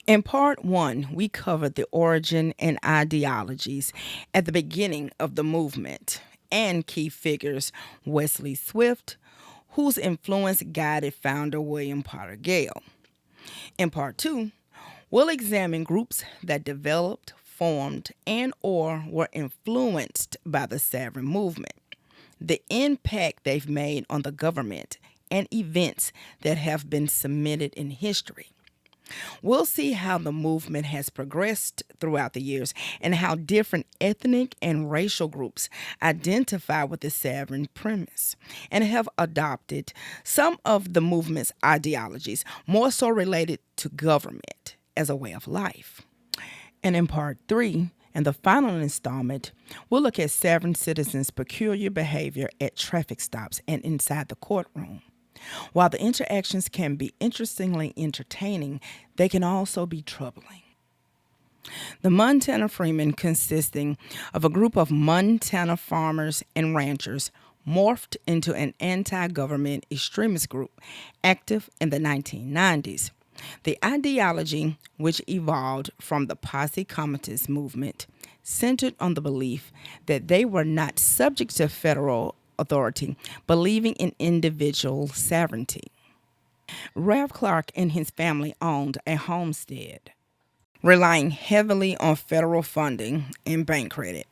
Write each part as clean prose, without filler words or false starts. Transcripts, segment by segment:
In part one, we covered the origin and ideologies at the beginning of the movement and key figures Wesley Swift, whose influence guided founder William Potter Gale. In part two, we'll examine groups that developed, formed, and or were influenced by the Savin movement, the impact they've made on the government, and events that have been cemented in history. We'll see how the movement has progressed throughout the years and how different ethnic and racial groups identify with the Savin premise and have adopted some of the movement's ideologies, more so related to government as a way of life. And in part three, and the final installment, we'll look at Savin citizens' peculiar behavior at traffic stops and inside the courtroom. While the interactions can be interestingly entertaining, they can also be troubling. The Montana Freemen, consisting of a group of Montana farmers and ranchers, morphed into an anti-government extremist group active in the 1990s. The ideology, which evolved from the Posse Comitatus movement, centered on the belief that they were not subject to federal authority, believing in individual sovereignty. Ralph Clark and his family owned a homestead, relying heavily on federal funding and bank credit.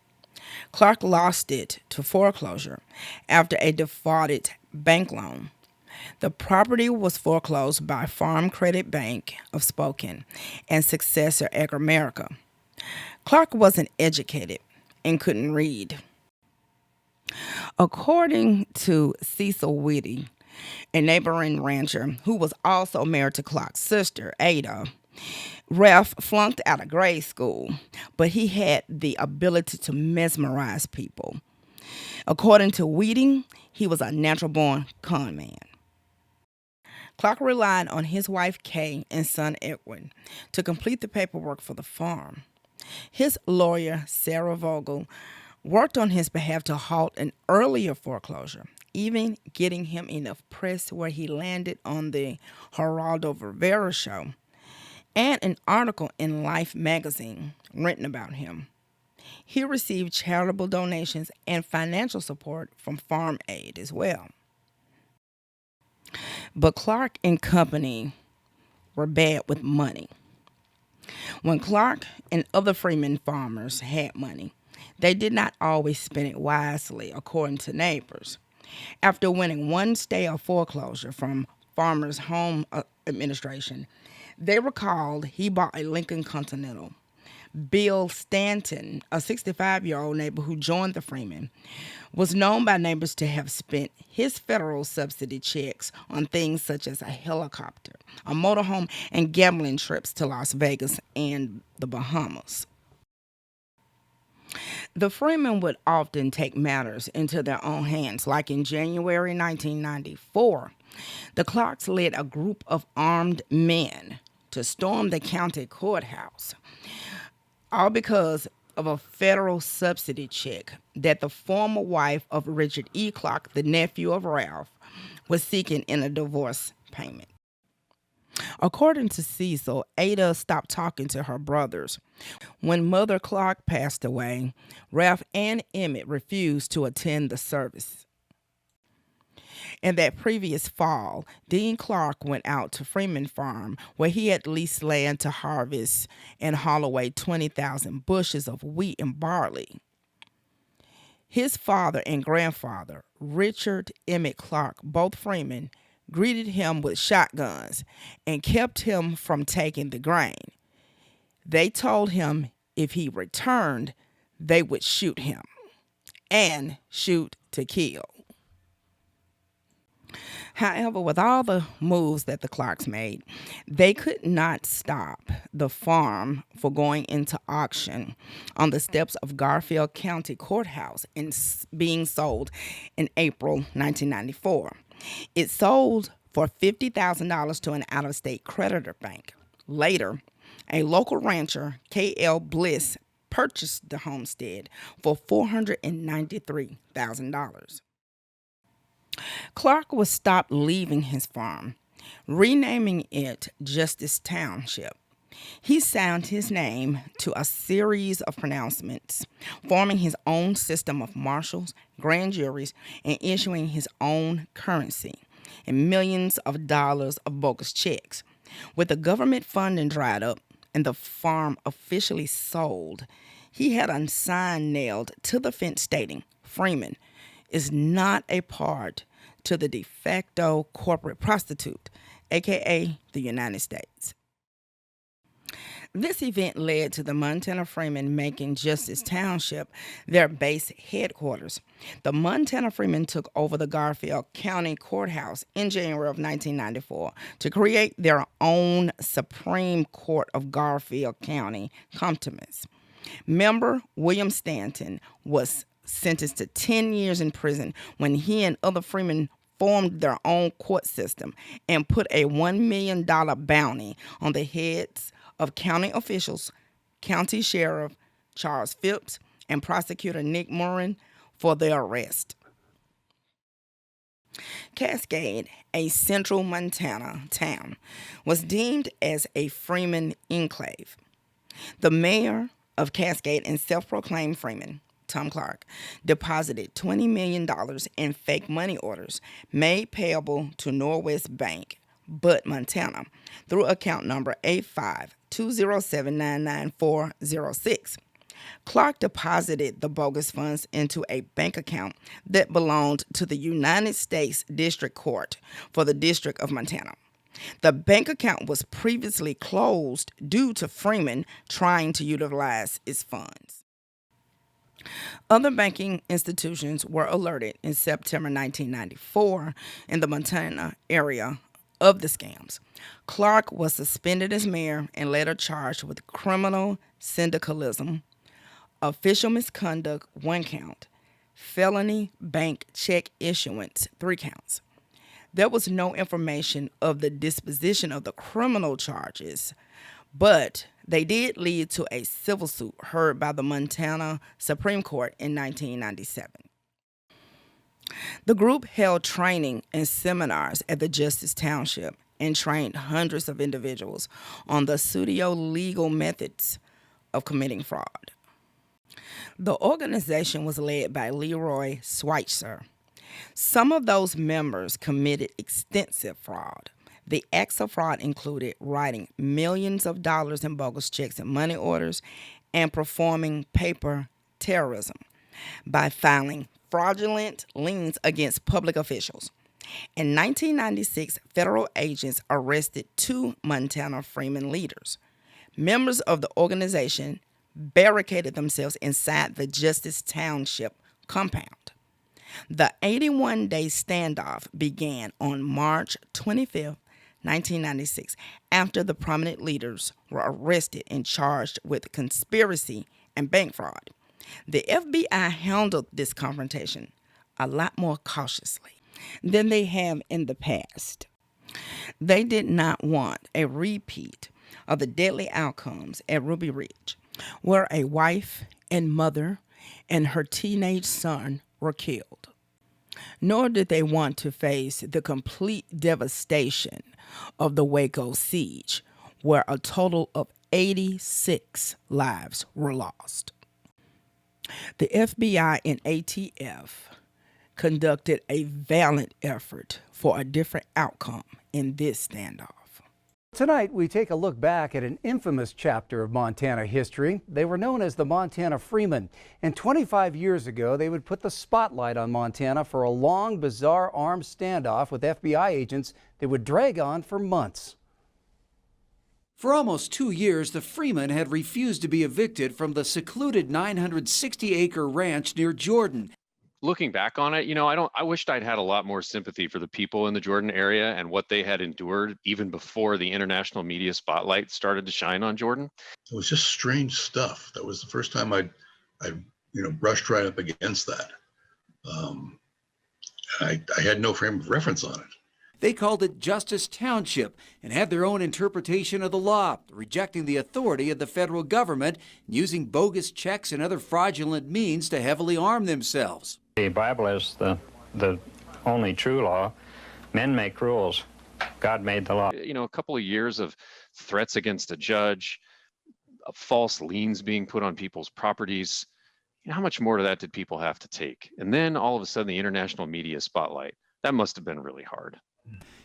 Clark lost it to foreclosure after a defaulted bank loan. The property was foreclosed by Farm Credit Bank of Spokane and successor Agri-America. Clark wasn't educated and couldn't read. According to Cecil Whitty, a neighboring rancher who was also married to Clark's sister, Ada, Ralph flunked out of grade school, but he had the ability to mesmerize people. According to Whitty, he was a natural-born con man. Clark relied on his wife Kay and son Edwin to complete the paperwork for the farm. His lawyer, Sarah Vogel, worked on his behalf to halt an earlier foreclosure, even getting him enough press where he landed on the Geraldo Rivera show and an article in Life magazine written about him. He received charitable donations and financial support from Farm Aid as well. But Clark and company were bad with money. When Clark and other Freeman farmers had money, they did not always spend it wisely, according to neighbors. After winning one stay of foreclosure from Farmers Home Administration, they recalled he bought a Lincoln Continental. Bill Stanton, a 65-year-old neighbor who joined the Freemen, was known by neighbors to have spent his federal subsidy checks on things such as a helicopter, a motorhome, and gambling trips to Las Vegas and the Bahamas. The Freemen would often take matters into their own hands, like in January 1994. The Clarks led a group of armed men to storm the county courthouse, all because of a federal subsidy check that the former wife of Richard E. Clark, the nephew of Ralph, was seeking in a divorce payment. According to Cecil, Ada stopped talking to her brothers. When Mother Clark passed away, Ralph and Emmett refused to attend the service. In that previous fall, Dean Clark went out to Freeman Farm, where he had leased land to harvest and haul away 20,000 bushels of wheat and barley. His father and grandfather, Richard Emmett Clark, both Freemen, greeted him with shotguns and kept him from taking the grain. They told him if he returned, they would shoot him and shoot to kill. However, with all the moves that the Clarks made, they could not stop the farm for going into auction on the steps of Garfield County Courthouse and being sold in April 1994. It sold for $50,000 to an out-of-state creditor bank. Later, a local rancher, K.L. Bliss, purchased the homestead for $493,000. Clark was stopped leaving his farm, renaming it Justice Township. He signed his name to a series of pronouncements, forming his own system of marshals, grand juries, and issuing his own currency and millions of dollars of bogus checks. With the government funding dried up and the farm officially sold, he had a sign nailed to the fence stating, "Freeman is not a part to the de facto corporate prostitute, aka the United States." This event led to the Montana Freemen making Justice Township their base headquarters. The Montana Freemen took over the Garfield County Courthouse in January of 1994 to create their own Supreme Court of Garfield County Comptonments. Member William Stanton was sentenced to 10 years in prison when he and other Freemen formed their own court system and put a $1 million bounty on the heads of county officials, County Sheriff Charles Phipps, and Prosecutor Nick Murrin for their arrest. Cascade, a central Montana town, was deemed as a Freeman enclave. The mayor of Cascade and self-proclaimed Freeman, Tom Clark, deposited $20 million in fake money orders made payable to Norwest Bank, Butte, Montana, through account number 85-207-99406. Clark deposited the bogus funds into a bank account that belonged to the United States District Court for the District of Montana. The bank account was previously closed due to Freeman trying to utilize its funds. Other banking institutions were alerted in September 1994 in the Montana area of the scams. Clark was suspended as mayor and later charged with criminal syndicalism, official misconduct 1 count, felony bank check issuance 3 counts. There was no information of the disposition of the criminal charges, but they did lead to a civil suit heard by the Montana Supreme Court in 1997. The group held training and seminars at the Justice Township and trained hundreds of individuals on the pseudo-legal methods of committing fraud. The organization was led by Leroy Schweitzer. Some of those members committed extensive fraud. The acts of fraud included writing millions of dollars in bogus checks and money orders and performing paper terrorism by filing fraudulent liens against public officials. In 1996, federal agents arrested 2 Montana Freeman leaders. Members of the organization barricaded themselves inside the Justice Township compound. The 81-day standoff began on March 25, 1996, after the prominent leaders were arrested and charged with conspiracy and bank fraud. The FBI handled this confrontation a lot more cautiously than they have in the past. They did not want a repeat of the deadly outcomes at Ruby Ridge, where a wife and mother and her teenage son were killed. Nor did they want to face the complete devastation of the Waco siege, where a total of 86 lives were lost. The FBI and ATF conducted a valiant effort for a different outcome in this standoff. Tonight, we take a look back at an infamous chapter of Montana history. They were known as the Montana Freemen, and 25 years ago, they would put the spotlight on Montana for a long, bizarre armed standoff with FBI agents that would drag on for months. For almost 2 years, the Freemen had refused to be evicted from the secluded 960-acre ranch near Jordan. Looking back on it, I wished I'd had a lot more sympathy for the people in the Jordan area and what they had endured even before the international media spotlight started to shine on Jordan. It was just strange stuff. That was the first time I brushed right up against that. I had no frame of reference on it. They called it Justice Township and had their own interpretation of the law, rejecting the authority of the federal government and using bogus checks and other fraudulent means to heavily arm themselves. The Bible is the only true law. Men make rules. God made the law. A couple of years of threats against a judge, false liens being put on people's properties. How much more of that did people have to take? And then all of a sudden, the international media spotlight. That must have been really hard.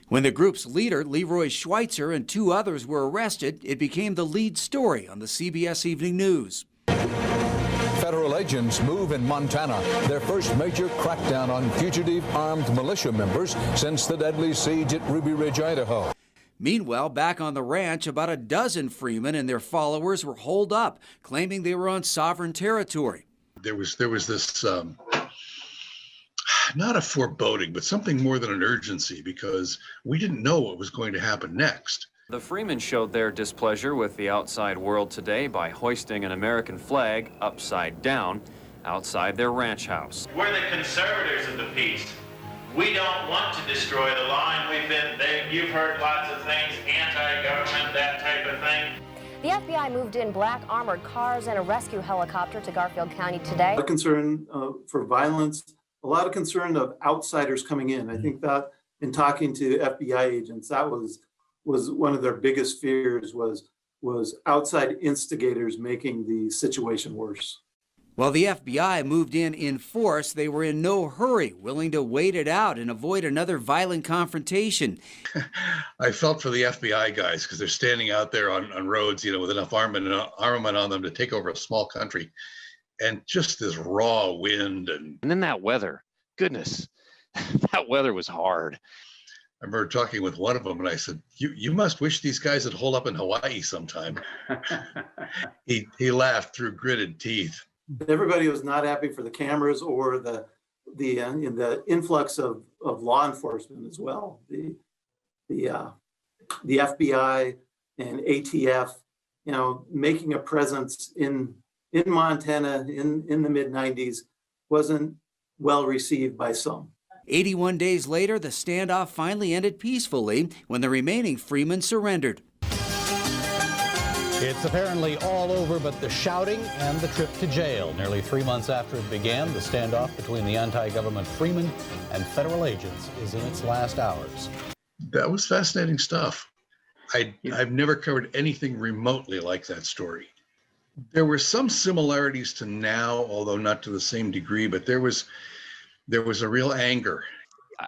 When the group's leader, Leroy Schweitzer, and 2 others were arrested, it became the lead story on the CBS Evening News. Federal agents move in Montana, their first major crackdown on fugitive armed militia members since the deadly siege at Ruby Ridge, Idaho. Meanwhile, back on the ranch, about a dozen Freemen and their followers were holed up, claiming they were on sovereign territory. There was this, not a foreboding, but something more than an urgency, because we didn't know what was going to happen next. The Freemen showed their displeasure with the outside world today by hoisting an American flag upside down outside their ranch house. We're the conservators of the peace. We don't want to destroy the law, and you've heard lots of things, anti-government, that type of thing. The FBI moved in black armored cars and a rescue helicopter to Garfield County today. A concern for violence, a lot of concern of outsiders coming in. I think that in talking to FBI agents, that was one of their biggest fears was outside instigators making the situation worse. While the FBI moved in force, they were in no hurry, willing to wait it out and avoid another violent confrontation. I felt for the FBI guys, because they're standing out there on roads, with enough armament on them to take over a small country. And just this raw wind. And then that weather, goodness, that weather was hard. I remember talking with one of them, and I said, you must wish these guys would hold up in Hawaii sometime. He laughed through gritted teeth. Everybody was not happy for the cameras or the influx of law enforcement as well. The FBI and ATF, making a presence in Montana in the mid-90s wasn't well received by some. 81 days later, the standoff finally ended peacefully when the remaining Freemen surrendered. It's apparently all over but the shouting and the trip to jail. Nearly 3 months after it began, the standoff between the anti-government Freemen and federal agents is in its last hours. That was fascinating stuff. I've never covered anything remotely like that story. There were some similarities to now, although not to the same degree, but there was a real anger.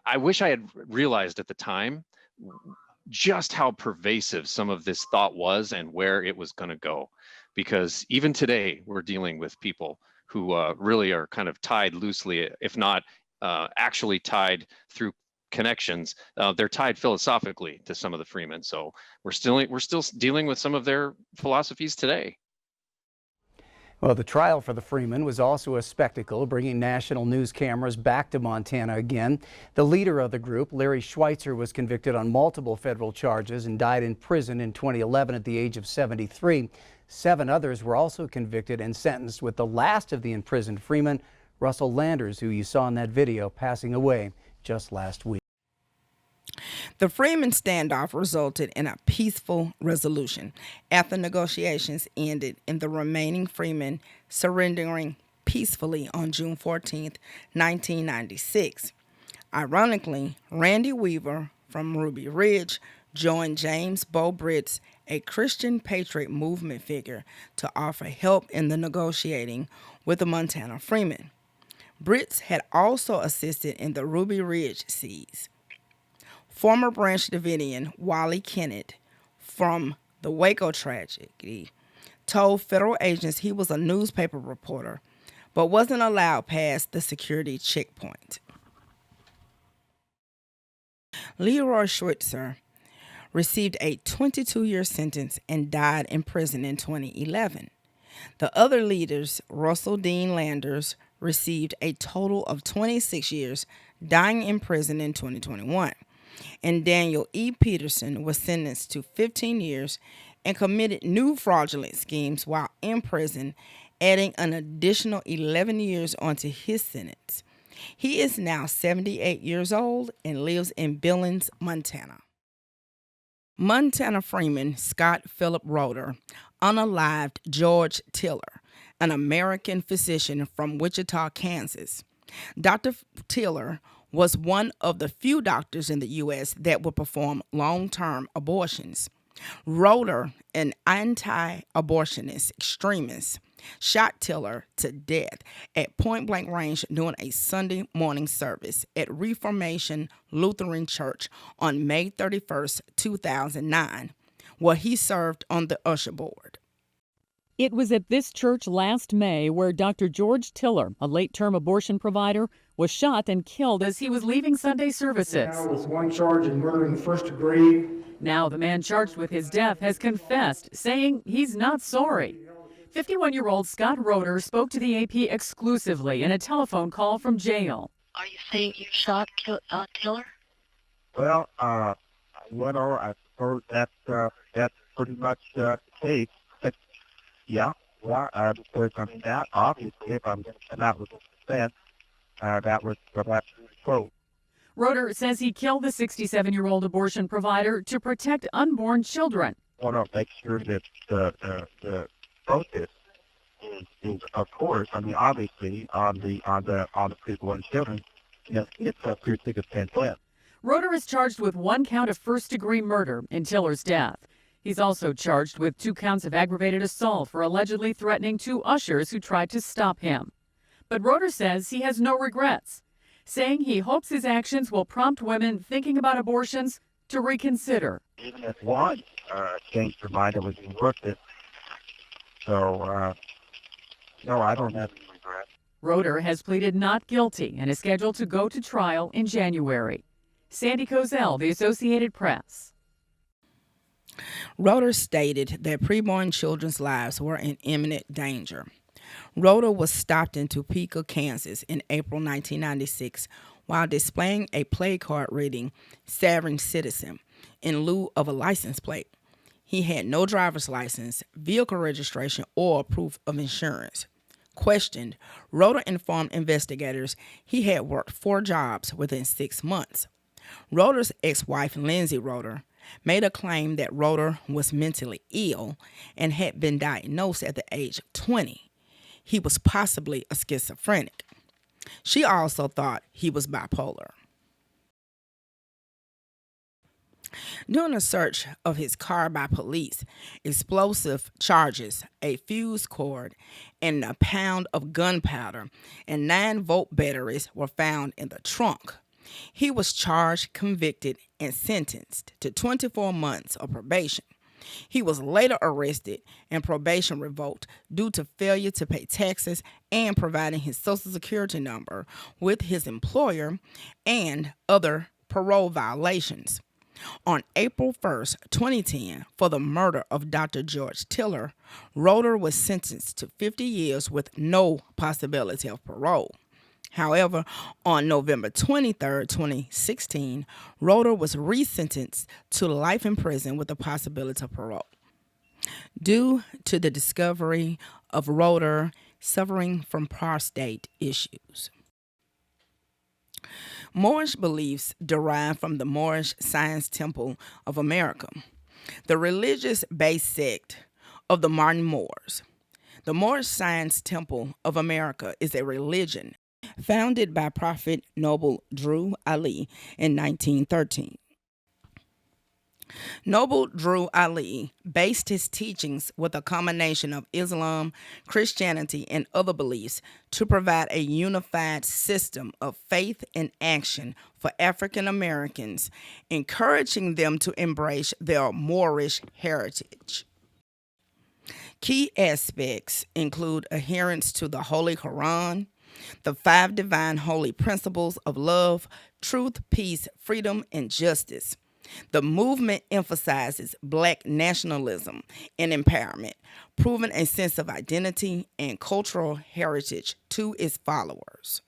I wish I had realized at the time just how pervasive some of this thought was and where it was going to go. Because even today, we're dealing with people who really are kind of tied loosely, if not actually tied through connections. They're tied philosophically to some of the Freemen. So we're still dealing with some of their philosophies today. Well, the trial for the Freemen was also a spectacle, bringing national news cameras back to Montana again. The leader of the group, Larry Schweitzer, was convicted on multiple federal charges and died in prison in 2011 at the age of 73. 7 others were also convicted and sentenced, with the last of the imprisoned Freemen, Russell Landers, who you saw in that video, passing away just last week. The Freemen standoff resulted in a peaceful resolution after negotiations ended in the remaining Freemen surrendering peacefully on June 14, 1996. Ironically, Randy Weaver from Ruby Ridge joined James Bo Britz, a Christian Patriot movement figure, to offer help in the negotiating with the Montana Freemen. Britz had also assisted in the Ruby Ridge siege. Former Branch Davidian Wally Kennett from the Waco tragedy told federal agents he was a newspaper reporter but wasn't allowed past the security checkpoint. Leroy Schweitzer received a 22-year sentence and died in prison in 2011. The other leaders, Russell Dean Landers, received a total of 26 years, dying in prison in 2021. And Daniel E. Peterson was sentenced to 15 years and committed new fraudulent schemes while in prison, adding an additional 11 years onto his sentence. He is now 78 years old and lives in Billings, Montana. Montana Freeman Scott Philip Roeder unalived George Tiller, an American physician from Wichita, Kansas. Dr. Tiller was one of the few doctors in the U.S. that would perform long-term abortions. Roeder, an anti-abortionist extremist, shot Tiller to death at point-blank range during a Sunday morning service at Reformation Lutheran Church on May 31st, 2009, where he served on the usher board. It was at this church last May where Dr. George Tiller, a late-term abortion provider, was shot and killed as he was leaving Sunday services. Now with one charge in murder in the first degree. Now the man charged with his death has confessed, saying he's not sorry. 51-year-old Scott Roeder spoke to the AP exclusively in a telephone call from jail. Are you saying you shot Tiller? Well, I suppose that's pretty much the case. But, yeah, well, because I mean that obviously, if I'm going to come out with a defense, that was perhaps quote. Roeder says he killed the 67-year-old abortion provider to protect unborn children. I want to make sure that the focus is, of course, I mean, obviously, on the people and children. Yes, it's a pretty big offense. Roeder is charged with 1 count of first-degree murder in Tiller's death. He's also charged with 2 counts of aggravated assault for allegedly threatening 2 ushers who tried to stop him. But Roeder says he has no regrets, saying he hopes his actions will prompt women thinking about abortions to reconsider. Even if one changed her mind, it was worth it. So, no, I don't have any regrets. Roeder has pleaded not guilty and is scheduled to go to trial in January. Sandy Kozel, The Associated Press. Roeder stated that preborn children's lives were in imminent danger. Roeder was stopped in Topeka, Kansas in April 1996 while displaying a play card reading Sovereign Citizen in lieu of a license plate. He had no driver's license, vehicle registration, or proof of insurance. Questioned, Roeder informed investigators he had worked 4 jobs within 6 months. Roeder's ex-wife, Lindsay Roeder, made a claim that Roeder was mentally ill and had been diagnosed at the age of 20. He was possibly a schizophrenic. She also thought he was bipolar. During a search of his car by police, explosive charges, a fuse cord, and a pound of gunpowder and 9-volt batteries were found in the trunk. He was charged, convicted, and sentenced to 24 months of probation. He was later arrested and probation revoked due to failure to pay taxes and providing his Social Security number with his employer and other parole violations. On April 1st, 2010, for the murder of Dr. George Tiller, Roeder was sentenced to 50 years with no possibility of parole. However, on November 23, 2016, Roeder was resentenced to life in prison with the possibility of parole. Due to the discovery of Roeder suffering from prostate issues. Moorish beliefs derive from the Moorish Science Temple of America, the religious-based sect of the modern Moors. The Moorish Science Temple of America is a religion founded by Prophet Noble Drew Ali in 1913. Noble Drew Ali based his teachings with a combination of Islam, Christianity, and other beliefs to provide a unified system of faith and action for African Americans, encouraging them to embrace their Moorish heritage. Key aspects include adherence to the Holy Quran, the 5 divine holy principles of love, truth, peace, freedom, and justice. The movement emphasizes Black nationalism and empowerment, proving a sense of identity and cultural heritage to its followers.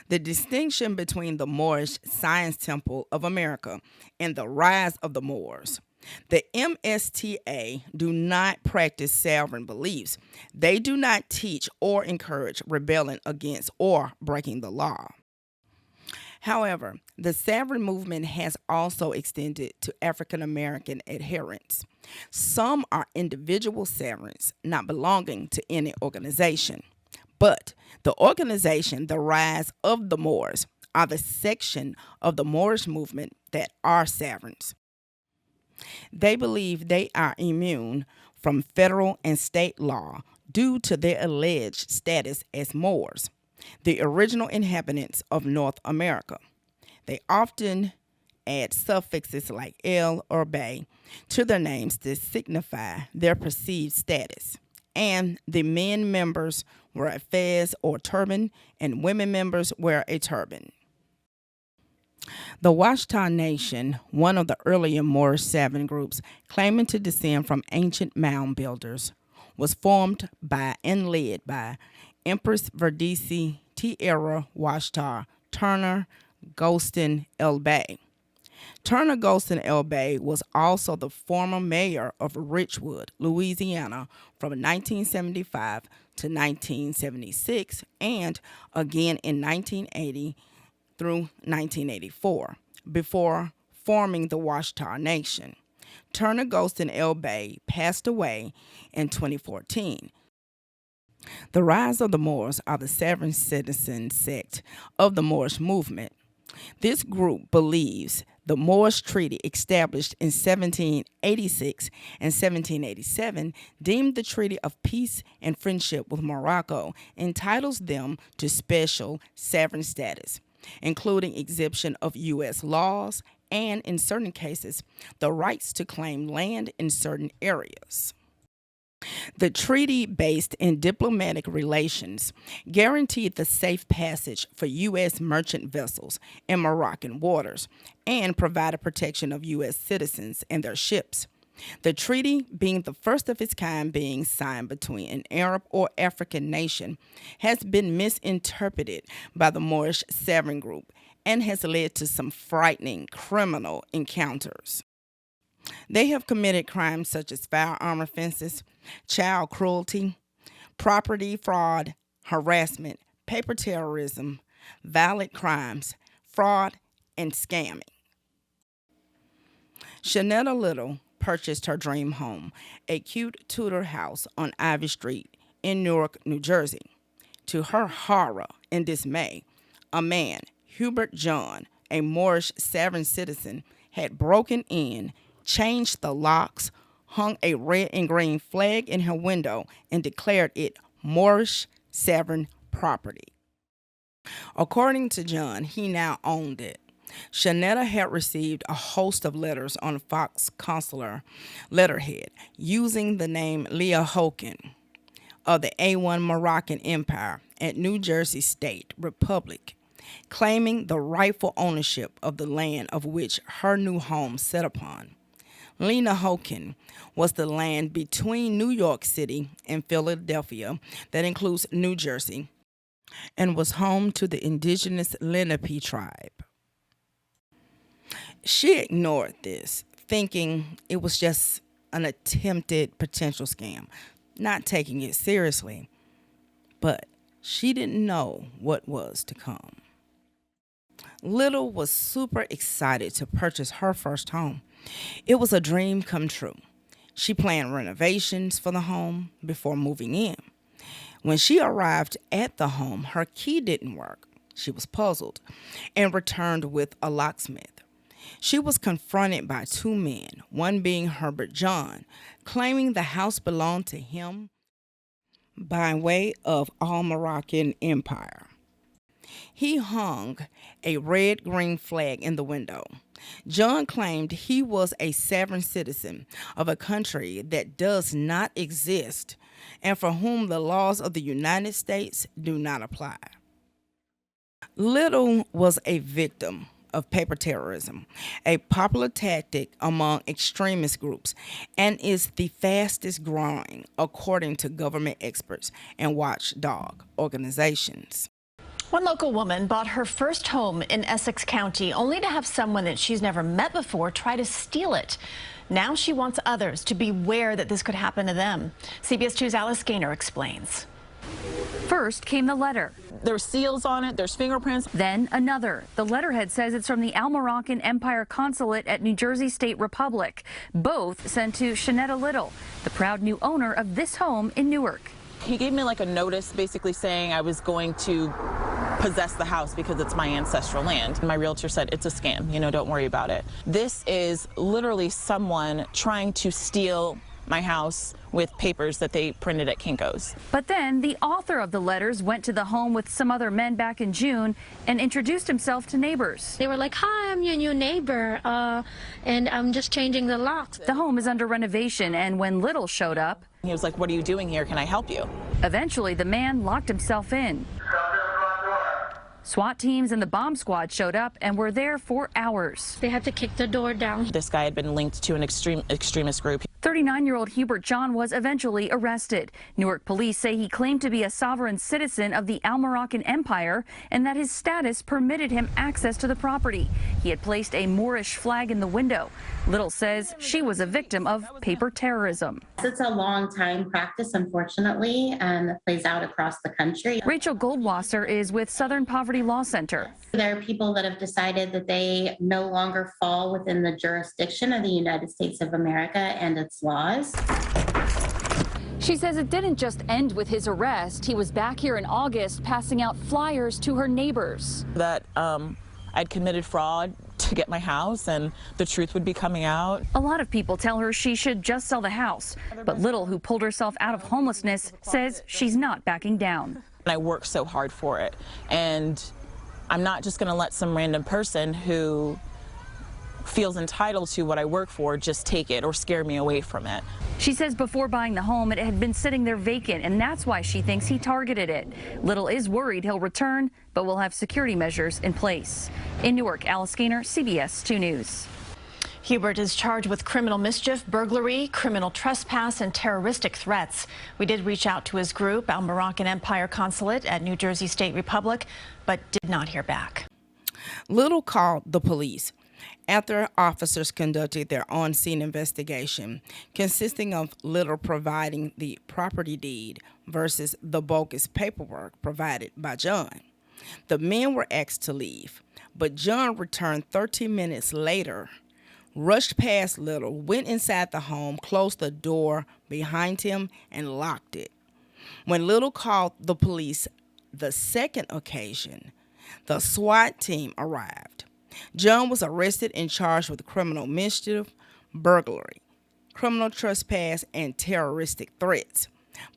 The distinction between the Moorish Science Temple of America and the rise of the Moors. The MSTA do not practice sovereign beliefs. They do not teach or encourage rebelling against or breaking the law. However, the sovereign movement has also extended to African American adherents. Some are individual sovereigns not belonging to any organization, but the organization, the Rise of the Moors, are the section of the Moorish movement that are sovereigns. They believe they are immune from federal and state law due to their alleged status as Moors, the original inhabitants of North America. They often add suffixes like "el" or "bay" to their names to signify their perceived status. And the men members wear a fez or turban, and women members wear a turban. The Washitaw Nation, one of the earlier Moorish savage groups claiming to descend from ancient mound builders, was formed by and led by Empress Verdisi Tierra Washitaw Turner Golston L. Bay. Turner Golston L. Bay was also the former mayor of Richwood, Louisiana from 1975 to 1976 and again in 1980 through 1984 before forming the Washitaw Nation. Turner Golston L. Bay passed away in 2014. The rise of the Moors are the sovereign citizen sect of the Moorish movement. This group believes the Moorish Treaty established in 1786 and 1787 deemed the Treaty of Peace and Friendship with Morocco entitles them to special sovereign status, including exemption of U.S. laws and, in certain cases, the rights to claim land in certain areas. The treaty, based in diplomatic relations, guaranteed the safe passage for U.S. merchant vessels in Moroccan waters and provided protection of U.S. citizens and their ships. The treaty, being the first of its kind being signed between an Arab or African nation, has been misinterpreted by the Moorish sovereign group and has led to some frightening criminal encounters. They have committed crimes such as firearm offenses, child cruelty, property fraud, harassment, paper terrorism, violent crimes, fraud, and scamming. Shanetta Little purchased her dream home, a cute Tudor house on Ivy Street in Newark, New Jersey. To her horror and dismay, a man, Hubert John, a Moorish sovereign citizen, had broken in, changed the locks, hung a red and green flag in her window, and declared it Moorish sovereign property. According to John, he now owned it. Shanetta had received a host of letters on Fox Consular letterhead using the name Leah Hoken of the A1 Moroccan Empire at New Jersey State Republic, claiming the rightful ownership of the land of which her new home set upon. Lena Hoken was the land between New York City and Philadelphia that includes New Jersey and was home to the indigenous Lenape tribe. She ignored this, thinking it was just an attempted potential scam, not taking it seriously. But she didn't know what was to come. Little was super excited to purchase her first home. It was a dream come true. She planned renovations for the home before moving in. When she arrived at the home, her key didn't work. She was puzzled and returned with a locksmith. She was confronted by two men, one being Herbert John, claiming the house belonged to him by way of all Moroccan Empire. He hung a red-green flag in the window. John claimed he was a sovereign citizen of a country that does not exist and for whom the laws of the United States do not apply. Little was a victim of paper terrorism, a popular tactic among extremist groups, and is the fastest growing, according to government experts and watchdog organizations. One local woman bought her first home in Essex County only to have someone that she's never met before try to steal it. Now she wants others to beware that this could happen to them. CBS 2's Alice Gaynor explains. First came the letter. There's seals on it, there's fingerprints. Then another. The letterhead says it's from the Al Moroccan Empire Consulate at New Jersey State Republic. Both sent to Shanetta Little, the proud new owner of this home in Newark. He gave me like a notice basically saying I was going to possess the house because it's my ancestral land. My realtor said, it's a scam, you know, don't worry about it. This is literally someone trying to steal my house with papers that they printed at Kinko's. But then the author of the letters went to the home with some other men back in June and introduced himself to neighbors. They were like, hi, I'm your new neighbor, and I'm just changing the locks. The home is under renovation, and when Little showed up, he was like, what are you doing here? Can I help you? Eventually, the man locked himself in. SWAT teams and the bomb squad showed up and were there for hours. They had to kick the door down. This guy had been linked to an extremist group. 39-year-old Hubert John was eventually arrested. Newark police say he claimed to be a sovereign citizen of the Moroccan Empire and that his status permitted him access to the property. He had placed a Moorish flag in the window. Little says she was a victim of paper terrorism. It's a long time practice, unfortunately, and it plays out across the country. Rachel Goldwasser is with Southern Poverty Law Center. There are people that have decided that they no longer fall within the jurisdiction of the United States of America and its laws. She says it didn't just end with his arrest. He was back here in August passing out flyers to her neighbors. That I'd committed fraud to get my house and the truth would be coming out. A lot of people tell her she should just sell the house, but Little, who pulled herself out of homelessness, says she's not backing down. And I worked so hard for it, and I'm not just going to let some random person who feels entitled to what I work for just take it or scare me away from it. She says before buying the home, it had been sitting there vacant, and that's why she thinks he targeted it. Little is worried he'll return, but will have security measures in place. In Newark, Alice Gaynor, CBS 2 News. Hubert is charged with criminal mischief, burglary, criminal trespass, and terroristic threats. We did reach out to his group, Moroccan Empire Consulate at New Jersey State Republic, but did not hear back. Little called the police after officers conducted their on-scene investigation, consisting of Little providing the property deed versus the bogus paperwork provided by John. The men were asked to leave, but John returned 13 minutes later, rushed past Little, went inside the home, closed the door behind him, and locked it. When Little called the police the second occasion, the SWAT team arrived. John was arrested and charged with criminal mischief, burglary, criminal trespass, and terroristic threats.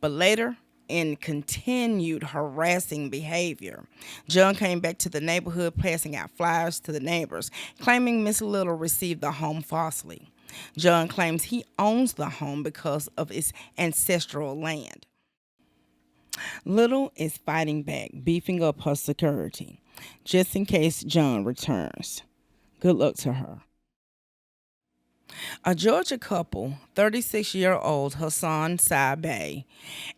But later, in continued harassing behavior, John came back to the neighborhood, passing out flyers to the neighbors, claiming Miss Little received the home falsely. John claims he owns the home because of its ancestral land. Little is fighting back, beefing up her security, just in case John returns. Good luck to her. A Georgia couple, 36-year-old Hassan Sabe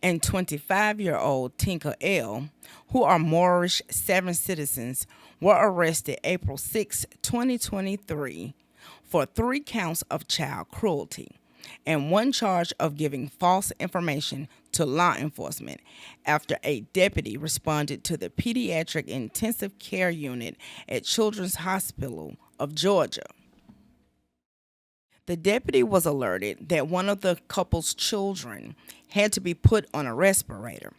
and 25-year-old Tinka L., who are Moorish 7 citizens, were arrested April 6, 2023 for 3 counts of child cruelty and 1 charge of giving false information to law enforcement after a deputy responded to the Pediatric Intensive Care Unit at Children's Hospital of Georgia. The deputy was alerted that one of the couple's children had to be put on a respirator.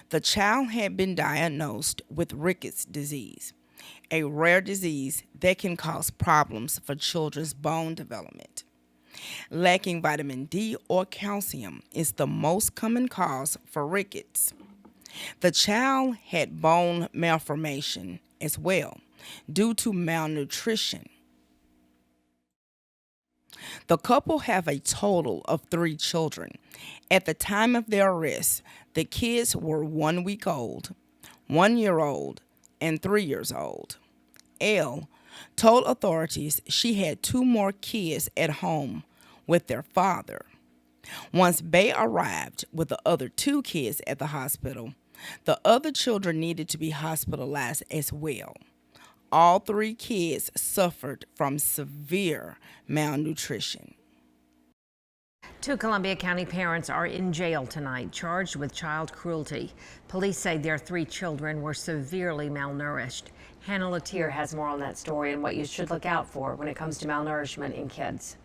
The child had been diagnosed with rickets disease, a rare disease that can cause problems for children's bone development. Lacking vitamin D or calcium is the most common cause for rickets. The child had bone malformation as well due to malnutrition. The couple have a total of 3 children. At the time of their arrest, the kids were 1 week old, 1 year old, and 3 years old. L told authorities she had 2 more kids at home with their father. Once Bay arrived with the other 2 kids at the hospital, the other children needed to be hospitalized as well. All 3 kids suffered from severe malnutrition. 2 Columbia County parents are in jail tonight, charged with child cruelty. Police say their 3 children were severely malnourished. Hannah Latier has more on that story and what you should look out for when it comes to malnourishment in kids.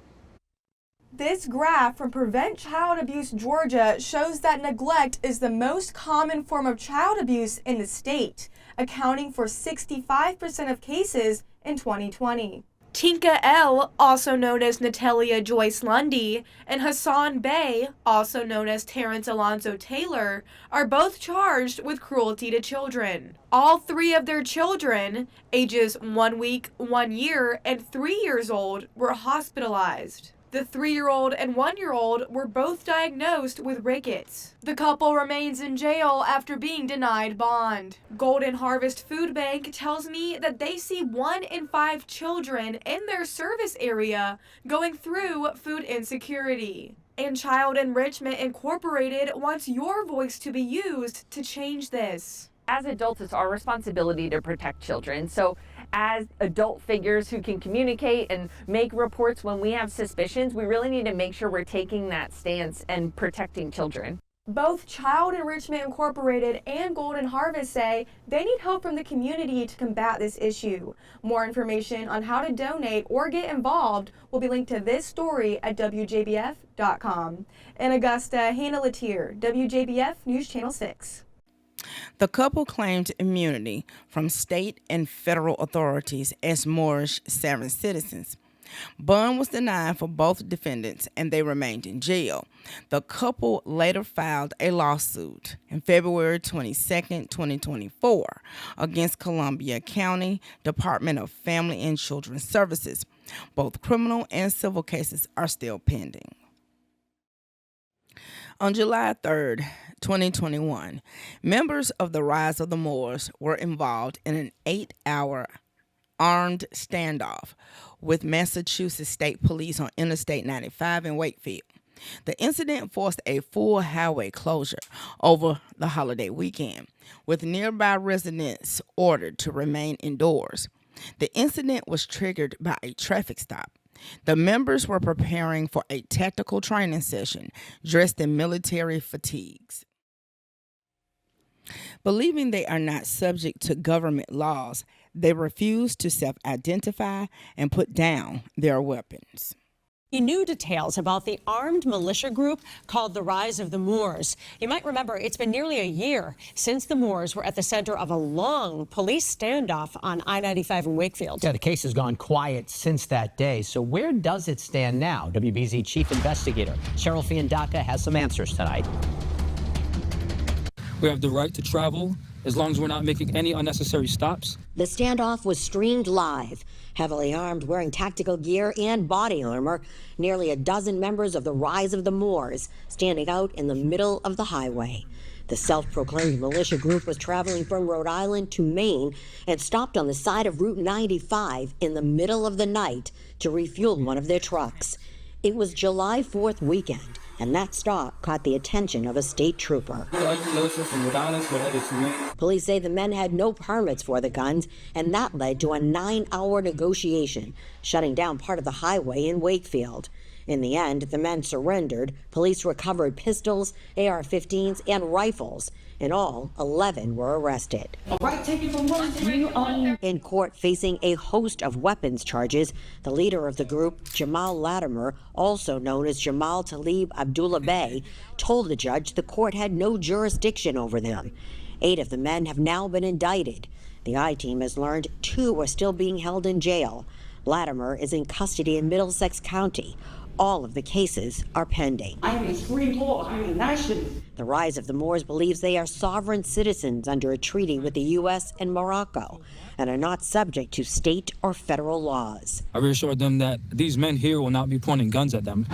This graph from Prevent Child Abuse Georgia shows that neglect is the most common form of child abuse in the state, accounting for 65% of cases in 2020. Tinka L., also known as Natalia Joyce Lundy, and Hassan Bey, also known as Terrence Alonzo Taylor, are both charged with cruelty to children. All three of their children, ages 1 week, 1 year, and 3 years old, were hospitalized. The 3-year-old and 1-year-old were both diagnosed with rickets. The couple remains in jail after being denied bond. Golden Harvest Food Bank tells me that they see 1 in 5 children in their service area going through food insecurity. And Child Enrichment Incorporated wants your voice to be used to change this. As adults, it's our responsibility to protect children. So as adult figures who can communicate and make reports when we have suspicions, we really need to make sure we're taking that stance and protecting children. Both Child Enrichment Incorporated and Golden Harvest say they need help from the community to combat this issue. More information on how to donate or get involved will be linked to this story at WJBF.com. In Augusta, Hannah Latier, WJBF News Channel 6. The couple claimed immunity from state and federal authorities as Moorish sovereign citizens. Bond was denied for both defendants and they remained in jail. The couple later filed a lawsuit on February 22, 2024 against Columbia County Department of Family and Children's Services. Both criminal and civil cases are still pending. On July 3rd, 2021, members of the Rise of the Moors were involved in an 8-hour armed standoff with Massachusetts State Police on Interstate 95 in Wakefield. The incident forced a full highway closure over the holiday weekend, with nearby residents ordered to remain indoors. The incident was triggered by a traffic stop. The members were preparing for a tactical training session dressed in military fatigues. Believing they are not subject to government laws, they refuse to self-identify and put down their weapons. New details about the armed militia group called the Rise of the Moors. You might remember it's been nearly a year since the Moors were at the center of a long police standoff on I-95 in Wakefield. Yeah, the case has gone quiet since that day. So where does it stand now? WBZ Chief Investigator Cheryl Fiandaka has some answers tonight. We have the right to travel as long as we're not making any unnecessary stops. The standoff was streamed live. Heavily armed, wearing tactical gear and body armor, nearly a dozen members of the Rise of the Moors standing out in the middle of the highway. The self-proclaimed militia group was traveling from Rhode Island to Maine and stopped on the side of Route 95 in the middle of the night to refuel one of their trucks. It was July 4th weekend, and that stop caught the attention of a state trooper. Police say the men had no permits for the guns, and that led to a 9-hour negotiation, shutting down part of the highway in Wakefield. In the end, the men surrendered. Police recovered pistols, AR-15s, and rifles. In all, 11 were arrested. In court, facing a host of weapons charges, the leader of the group, Jamal Latimer, also known as Jamal Talib Abdullah Bey, told the judge the court had no jurisdiction over them. 8 of the men have now been indicted. The I-team has learned 2 are still being held in jail. Latimer is in custody in Middlesex County. All of the cases are pending. The Rise of the Moors believes they are sovereign citizens under a treaty with the U.S. and Morocco and are not subject to state or federal laws. I reassured them that these men here will not be pointing guns at them.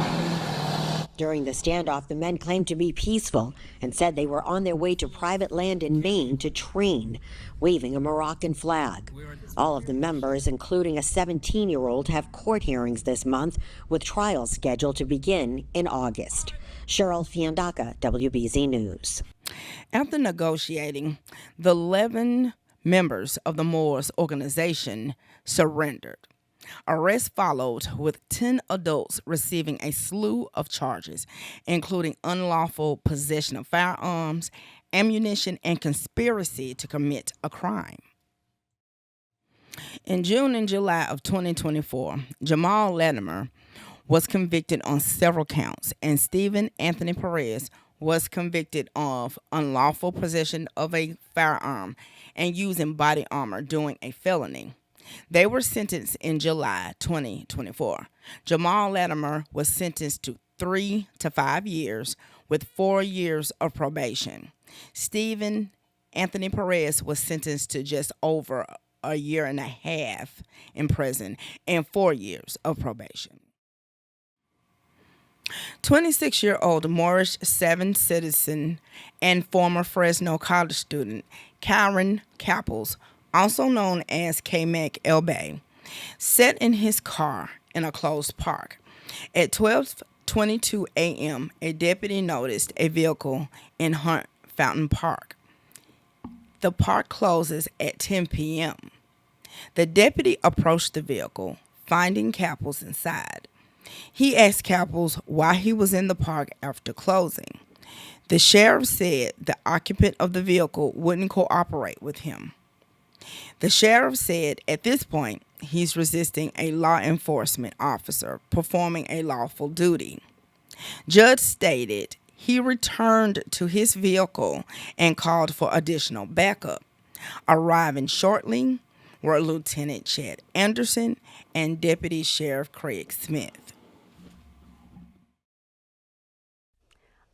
During the standoff, the men claimed to be peaceful and said they were on their way to private land in Maine to train, waving a Moroccan flag. All of the members, including a 17-year-old, have court hearings this month, with trials scheduled to begin in August. Cheryl Fiandaka, WBZ News. After negotiating, the 11 members of the Moors organization surrendered. Arrests followed, with 10 adults receiving a slew of charges, including unlawful possession of firearms, ammunition, and conspiracy to commit a crime. In June and July of 2024, Jamal Latimer was convicted on several counts, and Stephen Anthony Perez was convicted of unlawful possession of a firearm and using body armor doing a felony. They were sentenced in July 2024. Jamal Latimer was sentenced to 3 to 5 years with 4 years of probation. Stephen Anthony Perez was sentenced to just over a year and a half in prison and 4 years of probation. 26-year-old Moorish 7 citizen and former Fresno college student Kyran Caples, also known as Kaho'olawe, sat in his car in a closed park. At 12:22 a.m., a deputy noticed a vehicle in Hunt Fountain Park. The park closes at 10 p.m. The deputy approached the vehicle, finding Caples inside. He asked Caples why he was in the park after closing. The sheriff said the occupant of the vehicle wouldn't cooperate with him. The sheriff said at this point he's resisting a law enforcement officer performing a lawful duty. Judge stated he returned to his vehicle and called for additional backup. Arriving shortly were Lieutenant Chad Anderson and Deputy Sheriff Craig Smith.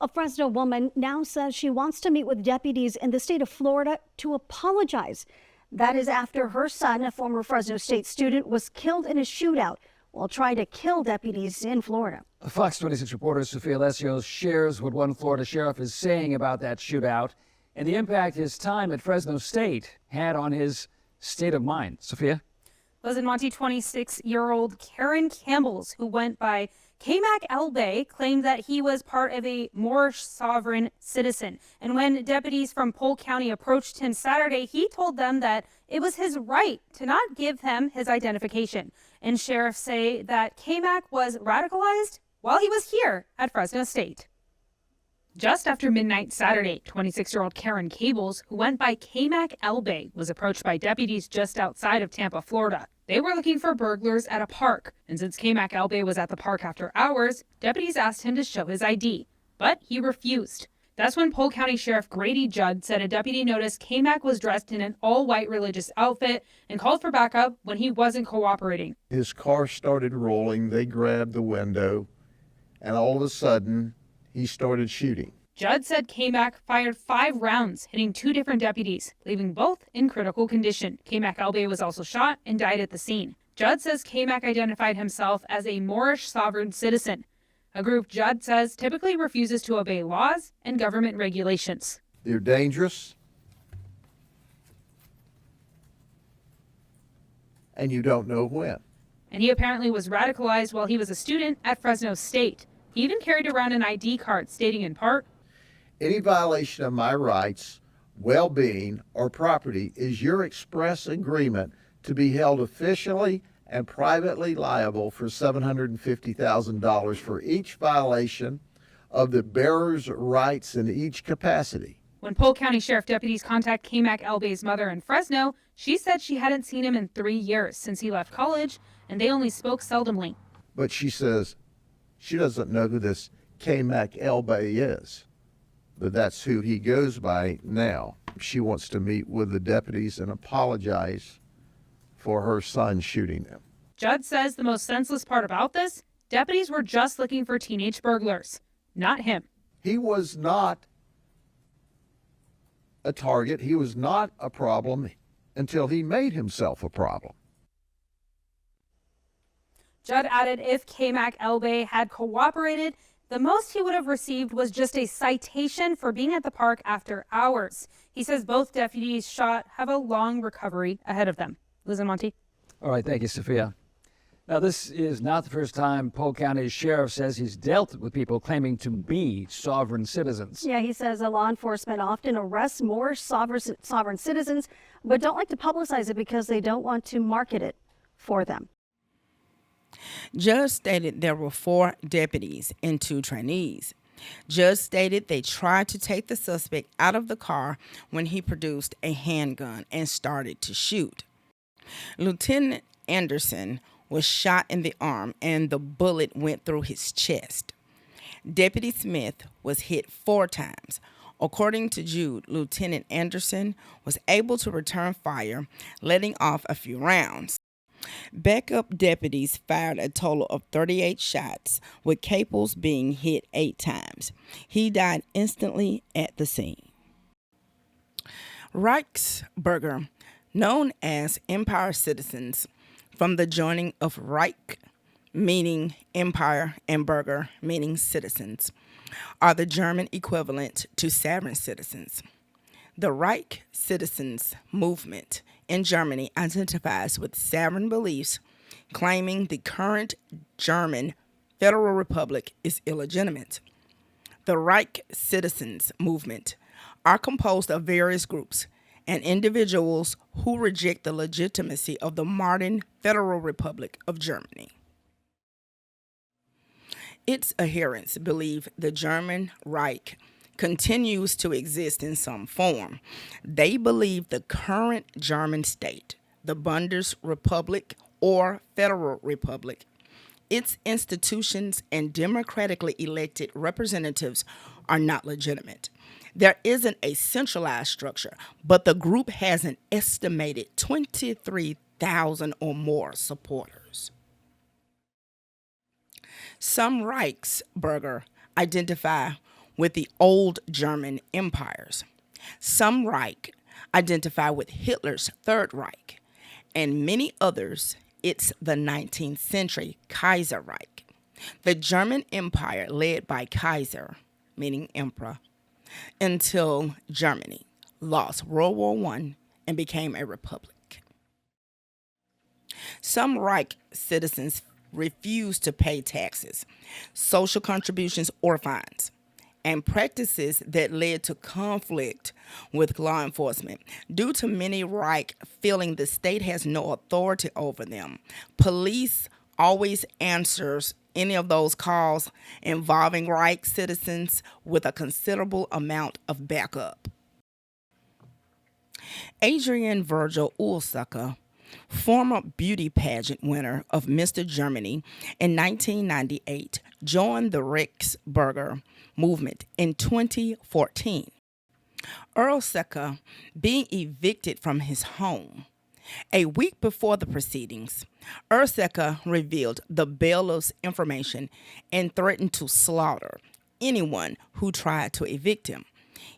A Fresno woman now says she wants to meet with deputies in the state of Florida to apologize. That is after her son, a former Fresno State student, was killed in a shootout while trying to kill deputies in Florida. Fox 26 reporter Sophia Lesios shares what one Florida sheriff is saying about that shootout and the impact his time at Fresno State had on his state of mind. Sophia? Listen, Monty, 26-year-old Karen Campbell's, who went by Kaho'olawe, claimed that he was part of a Moorish sovereign citizen. And when deputies from Polk County approached him Saturday, he told them that it was his right to not give them his identification. And sheriffs say that Kamak was radicalized while he was here at Fresno State. Just after midnight Saturday, 26-year-old Karen Caples, who went by Kaho'olawe, was approached by deputies just outside of Tampa, Florida. They were looking for burglars at a park, and since Kaho'olawe was at the park after hours, deputies asked him to show his ID, but he refused. That's when Polk County Sheriff Grady Judd said a deputy noticed Kamak was dressed in an all-white religious outfit and called for backup when he wasn't cooperating. His car started rolling, they grabbed the window, and all of a sudden, he started shooting. Judd said Kamak fired 5 rounds, hitting 2 different deputies, leaving both in critical condition. Kaho'olawe was also shot and died at the scene. Judd says Kamak identified himself as a Moorish sovereign citizen, a group Judd says typically refuses to obey laws and government regulations. They're dangerous, and you don't know when. And he apparently was radicalized while he was a student at Fresno State. He even carried around an ID card stating in part, "Any violation of my rights, well-being, or property is your express agreement to be held officially and privately liable for $750,000 for each violation of the bearer's rights in each capacity." When Polk County Sheriff deputies contact Kaho'olawe's mother in Fresno, she said she hadn't seen him in 3 years since he left college, and they only spoke seldomly. But she says she doesn't know who this Kaho'olawe is, but that's who he goes by now. She wants to meet with the deputies and apologize for her son shooting them. Judd says the most senseless part about this, deputies were just looking for teenage burglars, not him. He was not a target. He was not a problem until he made himself a problem. Judd added if Kaho'olawe had cooperated, the most he would have received was just a citation for being at the park after hours. He says both deputies shot have a long recovery ahead of them. Liz and Monty. All right, thank you, Sophia. Now, this is not the first time Polk County's sheriff says he's dealt with people claiming to be sovereign citizens. Yeah, he says law enforcement often arrests Moorish sovereign citizens, but don't like to publicize it because they don't want to market it for them. Judge stated there were 4 deputies and 2 trainees. Judge stated they tried to take the suspect out of the car when he produced a handgun and started to shoot. Lieutenant Anderson was shot in the arm and the bullet went through his chest. Deputy Smith was hit 4 times. According to Jude, Lieutenant Anderson was able to return fire, letting off a few rounds. Backup deputies fired a total of 38 shots, with Caples being hit 8 times. He died instantly at the scene. Reichsburger, known as Empire citizens, from the joining of Reich, meaning empire, and Burger, meaning citizens, are the German equivalent to sovereign citizens. The Reich citizens movement in Germany identifies with sovereign beliefs, claiming the current German Federal Republic is illegitimate. The Reich citizens movement are composed of various groups and individuals who reject the legitimacy of the modern Federal Republic of Germany. Its adherents believe the German Reich continues to exist in some form. They believe the current German state, the Bundesrepublik or Federal Republic, its institutions and democratically elected representatives are not legitimate. There isn't a centralized structure, but the group has an estimated 23,000 or more supporters. Some Reichsburger identify with the old German empires. Some Reich identify with Hitler's Third Reich, and many others, it's the 19th century Kaiserreich, the German Empire led by Kaiser, meaning emperor, until Germany lost World War I and became a republic. Some Reich citizens refused to pay taxes, social contributions, or fines, and practices that led to conflict with law enforcement. Due to many Reich feeling the state has no authority over them, police always answers any of those calls involving Reich citizens with a considerable amount of backup. Adrian Virgil Ursache, former beauty pageant winner of Mr. Germany in 1998, joined the Reichsburger movement in 2014. Ursache being evicted from his home. A week before the proceedings, Ursache revealed the bailiff's information and threatened to slaughter anyone who tried to evict him.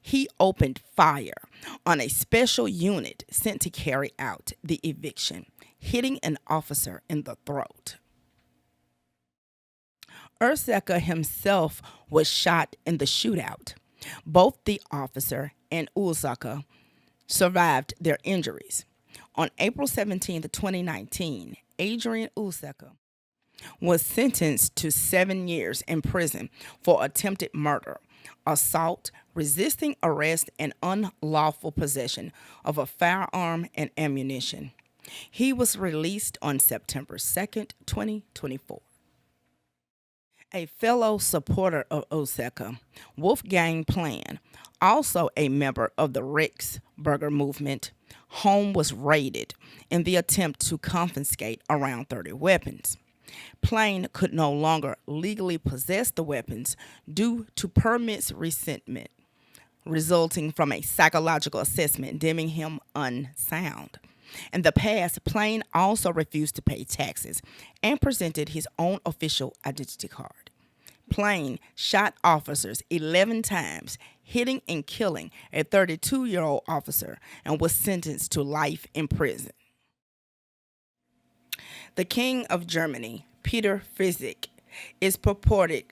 He opened fire on a special unit sent to carry out the eviction, hitting an officer in the throat. Ursache himself was shot in the shootout. Both the officer and Ursache survived their injuries. On April 17, 2019, Adrian Ursache was sentenced to 7 years in prison for attempted murder, assault, resisting arrest, and unlawful possession of a firearm and ammunition. He was released on September 2, 2024. A fellow supporter of Ursache, Wolfgang Plan, also a member of the Reichsburger movement, home was raided in the attempt to confiscate around 30 weapons. Plain could no longer legally possess the weapons due to permits resentment, resulting from a psychological assessment deeming him unsound. In the past, Plain also refused to pay taxes and presented his own official identity card. Plain shot officers 11 times, hitting and killing a 32-year-old officer, and was sentenced to life in prison. The King of Germany, Peter Fitzek, is purported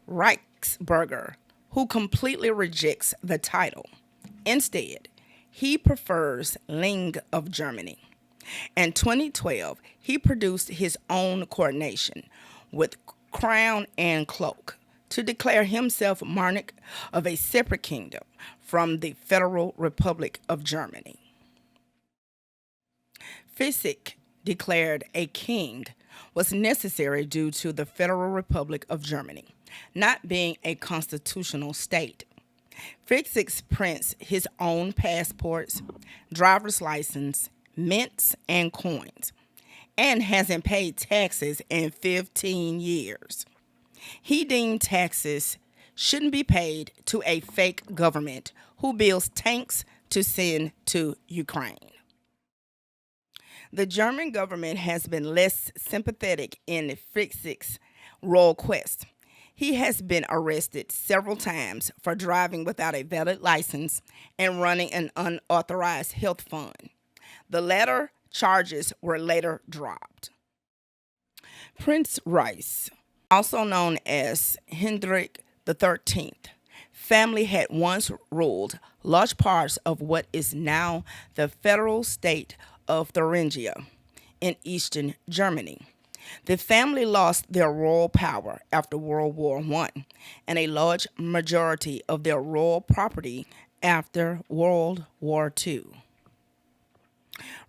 Reichsburger, who completely rejects the title. Instead, he prefers Ling of Germany. In 2012, he produced his own coronation with crown and cloak to declare himself monarch of a separate kingdom from the Federal Republic of Germany. Fitzek declared a king was necessary due to the Federal Republic of Germany not being a constitutional state. Fitzek prints his own passports, driver's license, mints, and coins, and hasn't paid taxes in 15 years. He deemed taxes shouldn't be paid to a fake government who builds tanks to send to Ukraine. The German government has been less sympathetic in Fitzek's royal quest. He has been arrested several times for driving without a valid license and running an unauthorized health fund. The latter charges were later dropped. Prince Rice, also known as Hendrik XIII, family had once ruled large parts of what is now the federal state of Thuringia in eastern Germany. The family lost their royal power after World War I and a large majority of their royal property after World War II.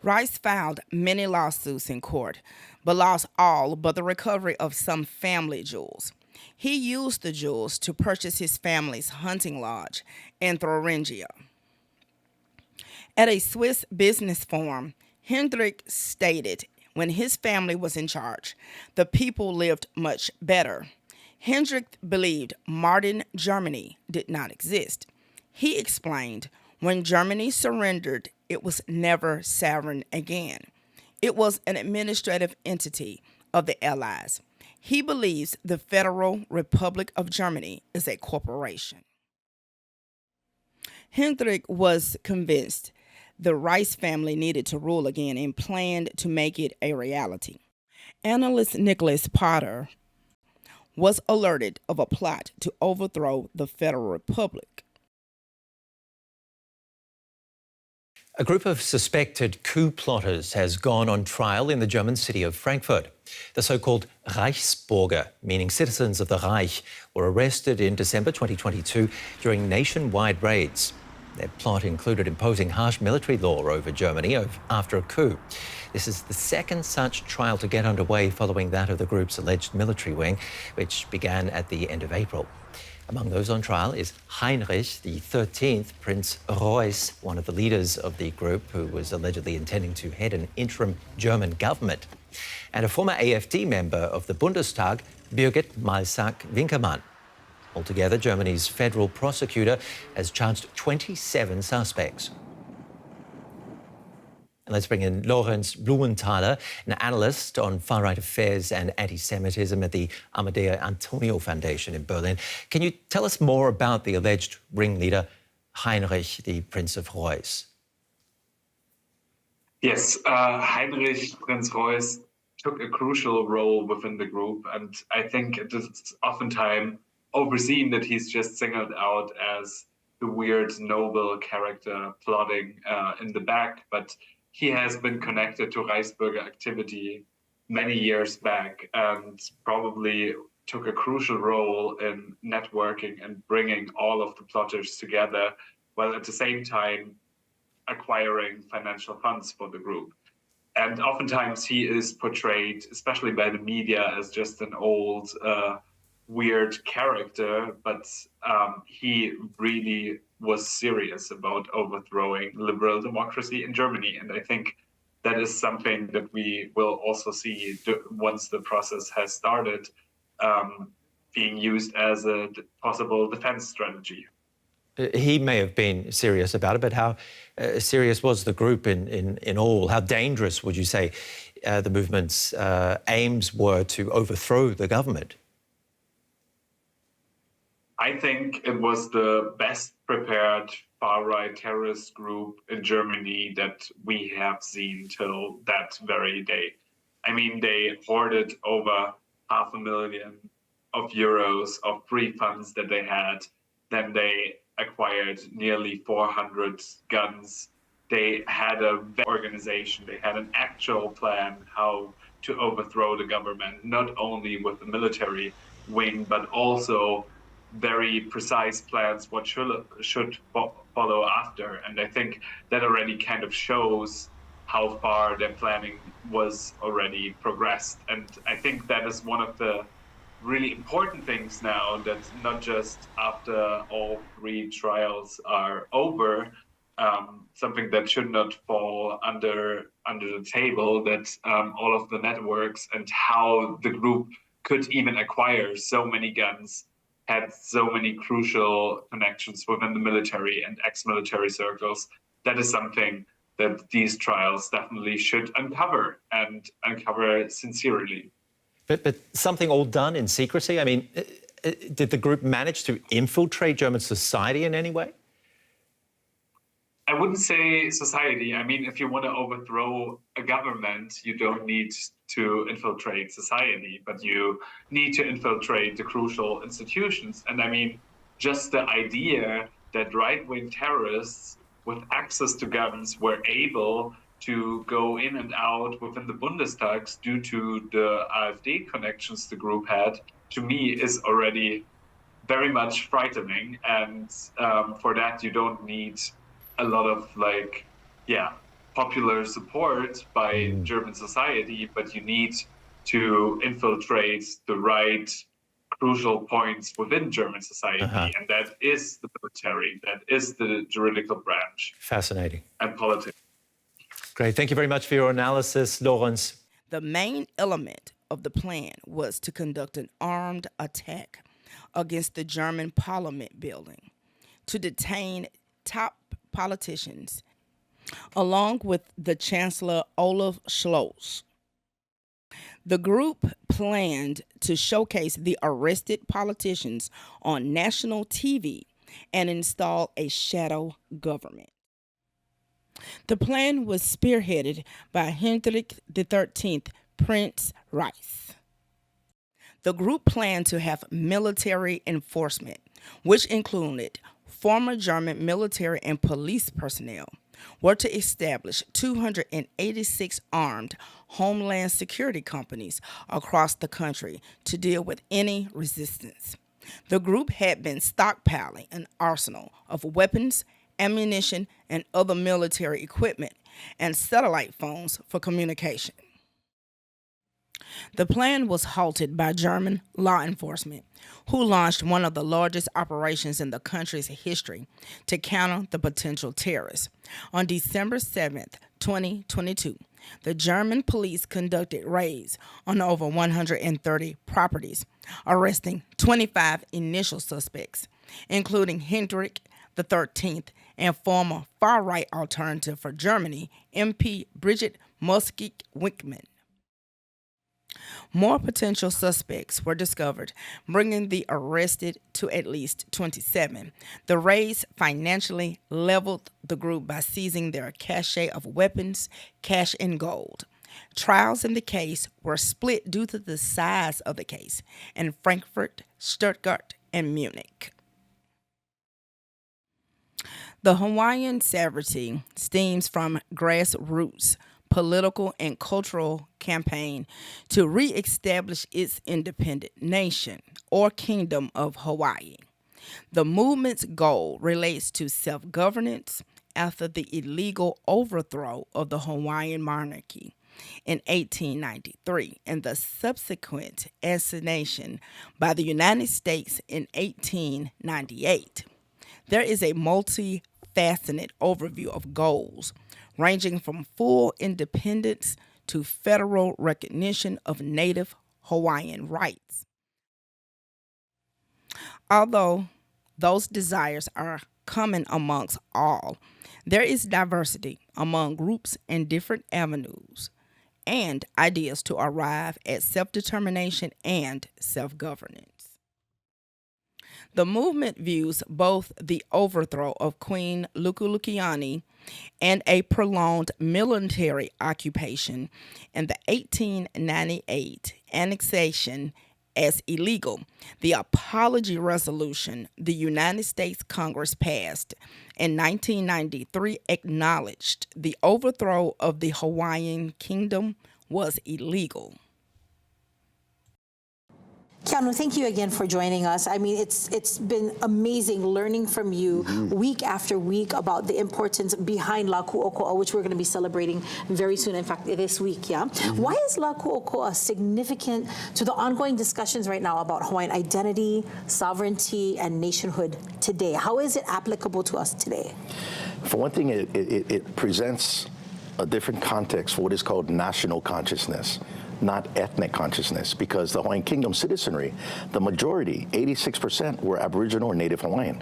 Rice filed many lawsuits in court, but lost all but the recovery of some family jewels. He used the jewels to purchase his family's hunting lodge in Thuringia. At a Swiss business forum, Hendrik stated when his family was in charge, the people lived much better. Hendrik believed modern Germany did not exist. He explained, when Germany surrendered, it was never sovereign again. It was an administrative entity of the Allies. He believes the Federal Republic of Germany is a corporation. Hendrik was convinced the Rice family needed to rule again and planned to make it a reality. Analyst Nicholas Potter was alerted of a plot to overthrow the Federal Republic. A group of suspected coup plotters has gone on trial in the German city of Frankfurt. The so-called Reichsburger, meaning citizens of the Reich, were arrested in December 2022 during nationwide raids. Their plot included imposing harsh military law over Germany after a coup. This is the second such trial to get underway following that of the group's alleged military wing, which began at the end of April. Among those on trial is Heinrich XIII, Prince Reuss, one of the leaders of the group who was allegedly intending to head an interim German government, and a former AfD member of the Bundestag, Birgit Malsack-Winkermann. Altogether, Germany's federal prosecutor has charged 27 suspects. And let's bring in Lorenz Blumenthaler, an analyst on far-right affairs and anti-Semitism at the Amadeo Antonio Foundation in Berlin. Can you tell us more about the alleged ringleader, Heinrich, the Prince of Reuss? Yes, Heinrich, Prince Reuss, took a crucial role within the group, and I think it is oftentimes overseen that he's just singled out as the weird noble character plotting in the back, but he has been connected to Reichsburger activity many years back and probably took a crucial role in networking and bringing all of the plotters together, while at the same time acquiring financial funds for the group. And oftentimes he is portrayed, especially by the media, as just an old, weird character, but he really was serious about overthrowing liberal democracy in Germany. And I think that is something that we will also see once the process has started, being used as a possible defense strategy. He may have been serious about it, but how serious was the group in all? How dangerous would you say the movement's aims were to overthrow the government? I think it was the best prepared far-right terrorist group in Germany that we have seen till that very day. I mean, they hoarded over €500,000 of free funds that they had. Then they acquired nearly 400 guns. They had an organization, they had an actual plan how to overthrow the government, not only with the military wing, but also very precise plans what should follow after. And I think that already kind of shows how far their planning was already progressed. And I think that is one of the really important things now, that not just after all three trials are over, something that should not fall under the table, that all of the networks and how the group could even acquire so many guns had so many crucial connections within the military and ex-military circles. That is something that these trials definitely should uncover, and uncover sincerely. But something all done in secrecy? I mean, did the group manage to infiltrate German society in any way? I wouldn't say society. I mean, if you want to overthrow a government, you don't need to infiltrate society, but you need to infiltrate the crucial institutions. And I mean, just the idea that right-wing terrorists with access to guns were able to go in and out within the Bundestags due to the AfD connections the group had, to me is already very much frightening. And for that, you don't need a lot of popular support by German society, but you need to infiltrate the right crucial points within German society, and that is the military, that is the juridical branch. Fascinating. And politics. Great. Thank you very much for your analysis, Lawrence. The main element of the plan was to conduct an armed attack against the German Parliament building, to detain top politicians, along with the Chancellor Olaf Scholz. The group planned to showcase the arrested politicians on national TV and install a shadow government. The plan was spearheaded by Heinrich XIII, Prince Reich. The group planned to have military enforcement, which included former German military and police personnel, were to establish 286 armed homeland security companies across the country to deal with any resistance. The group had been stockpiling an arsenal of weapons, ammunition, and other military equipment, and satellite phones for communication. The plan was halted by German law enforcement, who launched one of the largest operations in the country's history to counter the potential terrorists. On December 7th, 2022, the German police conducted raids on over 130 properties, arresting 25 initial suspects, including Heinrich XIII and former far-right Alternative for Germany MP Brigitte Muskig-Winkmann. More potential suspects were discovered, bringing the arrested to at least 27. The raids financially leveled the group by seizing their cache of weapons, cash, and gold. Trials in the case were split due to the size of the case in Frankfurt, Stuttgart, and Munich. The Hawaiian sovereignty stems from grassroots political and cultural campaign to re-establish its independent nation or kingdom of Hawaii. The movement's goal relates to self-governance after the illegal overthrow of the Hawaiian monarchy in 1893 and the subsequent annexation by the United States in 1898. There is a multifaceted overview of goals ranging from full independence to federal recognition of Native Hawaiian rights. Although those desires are common amongst all, there is diversity among groups and different avenues and ideas to arrive at self-determination and self-governance. The movement views both the overthrow of Queen Lukulukiani and a prolonged military occupation and the 1898 annexation as illegal. The apology resolution the United States Congress passed in 1993 acknowledged the overthrow of the Hawaiian kingdom was illegal. Keanu, thank you again for joining us. I mean, it's been amazing learning from you week after week about the importance behind Laku'oko'a, which we're going to be celebrating very soon. In fact, this week, yeah? Why is Laku'oko'a significant to the ongoing discussions right now about Hawaiian identity, sovereignty, and nationhood today? How is it applicable to us today? For one thing, it presents a different context for what is called national consciousness, not ethnic consciousness, because the Hawaiian Kingdom citizenry, the majority, 86%, were Aboriginal or Native Hawaiian,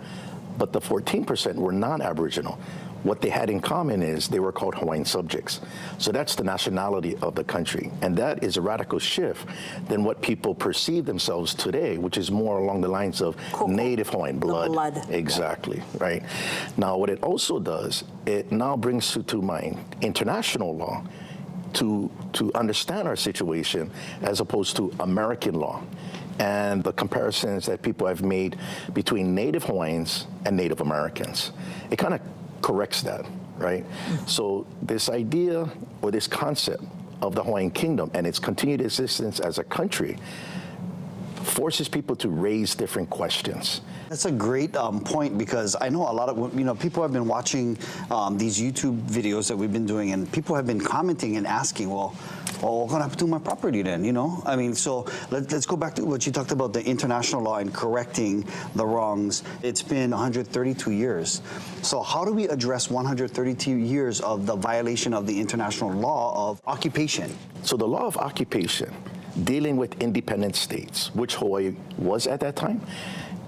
but the 14% were non-Aboriginal. What they had in common is they were called Hawaiian subjects. So that's the nationality of the country. And that is a radical shift than what people perceive themselves today, which is more along the lines of Native Hawaiian blood. Exactly, right? Now, what it also does, it now brings to mind international law to understand our situation as opposed to American law. And the comparisons that people have made between Native Hawaiians and Native Americans. It kind of corrects that, right? So this idea or this concept of the Hawaiian Kingdom and its continued existence as a country forces people to raise different questions. That's a great point, because I know a lot of, people have been watching these YouTube videos that we've been doing, and people have been commenting and asking, well, what can happen to my property then, I mean, so let's go back to what you talked about, the international law and correcting the wrongs. It's been 132 years. So how do we address 132 years of the violation of the international law of occupation? So the law of occupation, dealing with independent states, which Hawaii was at that time,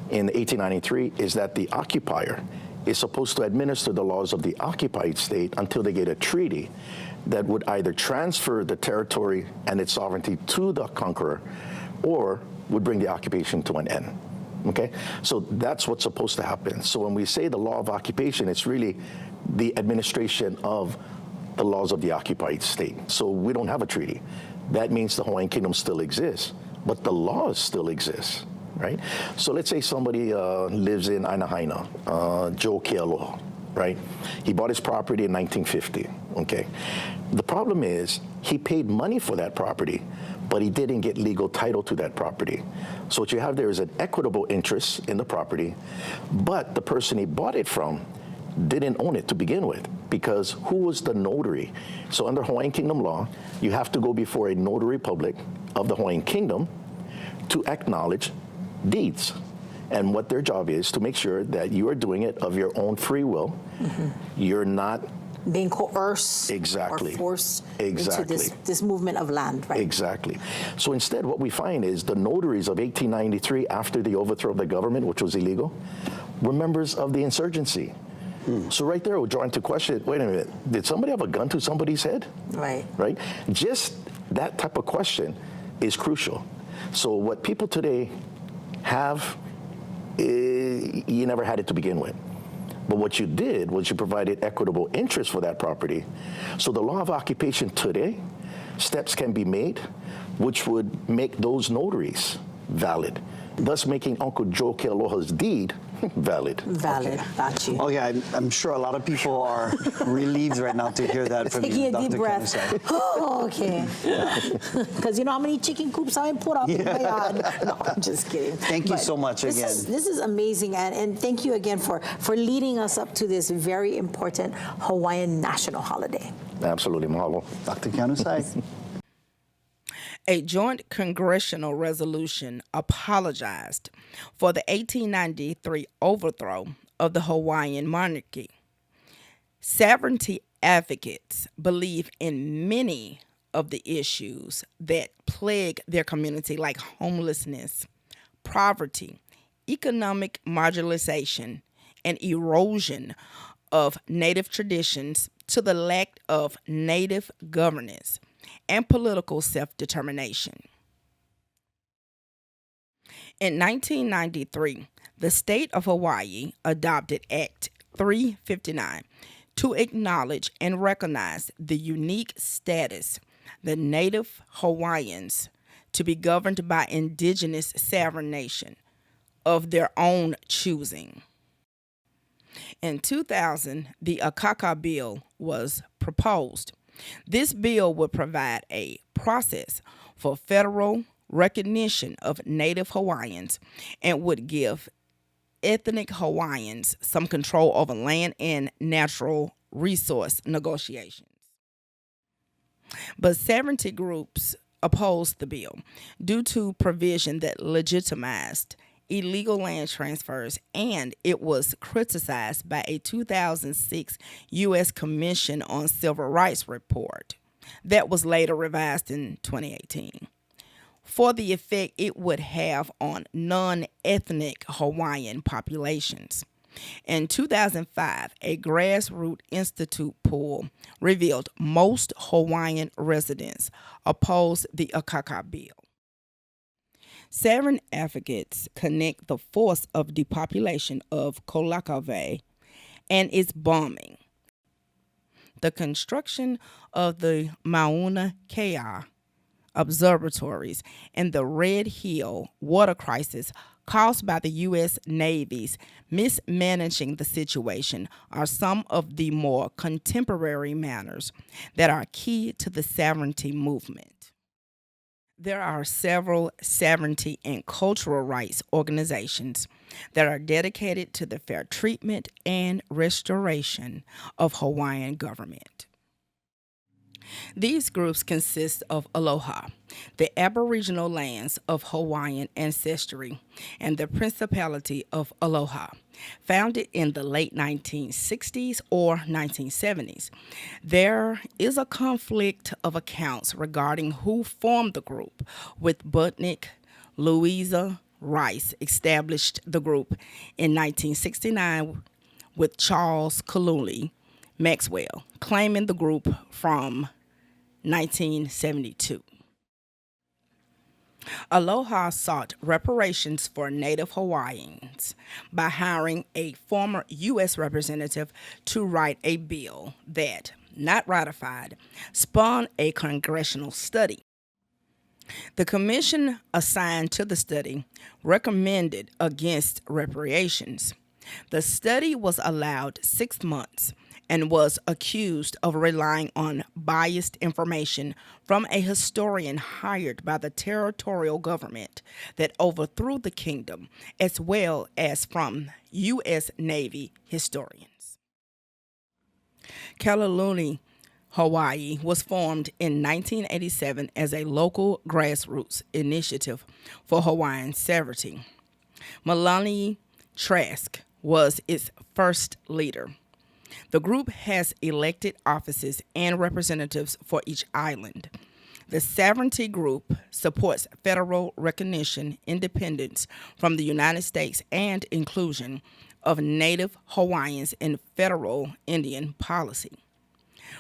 in 1893, is that the occupier is supposed to administer the laws of the occupied state until they get a treaty that would either transfer the territory and its sovereignty to the conqueror or would bring the occupation to an end. Okay? So that's what's supposed to happen. So when we say the law of occupation, it's really the administration of the laws of the occupied state. So we don't have a treaty. That means the Hawaiian Kingdom still exists, but the laws still exist. Right? So let's say somebody lives in Ainahaina, Joe Kealoha, right? He bought his property in 1950, okay? The problem is he paid money for that property, but he didn't get legal title to that property. So what you have there is an equitable interest in the property, but the person he bought it from didn't own it to begin with, because who was the notary? So under Hawaiian Kingdom law, you have to go before a notary public of the Hawaiian Kingdom to acknowledge deeds. And what their job is to make sure that you are doing it of your own free will. You're not being coerced or forced into this movement of land, right? Exactly. So instead, what we find is the notaries of 1893, after the overthrow of the government, which was illegal, were members of the insurgency. So right there, we're drawing to question, wait a minute, did somebody have a gun to somebody's head? Right. Right? Just that type of question is crucial. So what people today have, you never had it to begin with. But what you did was you provided equitable interest for that property. So the law of occupation today, steps can be made which would make those notaries valid, thus making Uncle Joe Kealoha's deed valid. Valid, got you. Oh yeah, I'm sure a lot of people are relieved right now to hear that from you, Taking a Dr. deep breath. Oh, okay. Because you know how many chicken coops I put up in my yard. No, I'm just kidding. Thank you so much again. This is amazing, and thank you again for leading us up to this very important Hawaiian national holiday. Absolutely, mahalo. Dr. Keanu. A joint congressional resolution apologized for the 1893 overthrow of the Hawaiian monarchy. Sovereignty advocates believe in many of the issues that plague their community, like homelessness, poverty, economic marginalization, and erosion of Native traditions to the lack of Native governance and political self-determination. In 1993, the state of Hawaii adopted Act 359 to acknowledge and recognize the unique status the Native Hawaiians to be governed by indigenous sovereign nation of their own choosing. In 2000, the Akaka bill was proposed. This bill would provide a process for federal recognition of Native Hawaiians and would give ethnic Hawaiians some control over land and natural resource negotiations. But sovereignty groups opposed the bill due to provision that legitimized illegal land transfers, and it was criticized by a 2006 U.S. Commission on Civil Rights report that was later revised in 2018 for the effect it would have on non-ethnic Hawaiian populations. In 2005, a Grassroots Institute poll revealed most Hawaiian residents opposed the Akaka bill. Sovereign advocates connect the force of depopulation of Kaho'olawe and its bombing, the construction of the Mauna Kea observatories, and the Red Hill water crisis caused by the U.S. Navy's mismanaging the situation are some of the more contemporary matters that are key to the sovereignty movement. There are several sovereignty and cultural rights organizations that are dedicated to the fair treatment and restoration of Hawaiian government. These groups consist of Aloha, the Aboriginal lands of Hawaiian ancestry, and the Principality of Aloha, founded in the late 1960s or 1970s. There is a conflict of accounts regarding who formed the group, with Butnick, Louisa Rice established the group in 1969 with Charles Kaluli Maxwell, claiming the group from 1972. Aloha sought reparations for Native Hawaiians by hiring a former U.S. representative to write a bill that, not ratified, spawned a congressional study. The commission assigned to the study recommended against reparations. The study was allowed 6 months and was accused of relying on biased information from a historian hired by the territorial government that overthrew the kingdom, as well as from U.S. Navy historians. Kaho'olawe, Hawaii was formed in 1987 as a local grassroots initiative for Hawaiian sovereignty. Malani Trask was its first leader. The group has elected offices and representatives for each island. The sovereignty group supports federal recognition, independence from the United States, and inclusion of Native Hawaiians in federal Indian policy.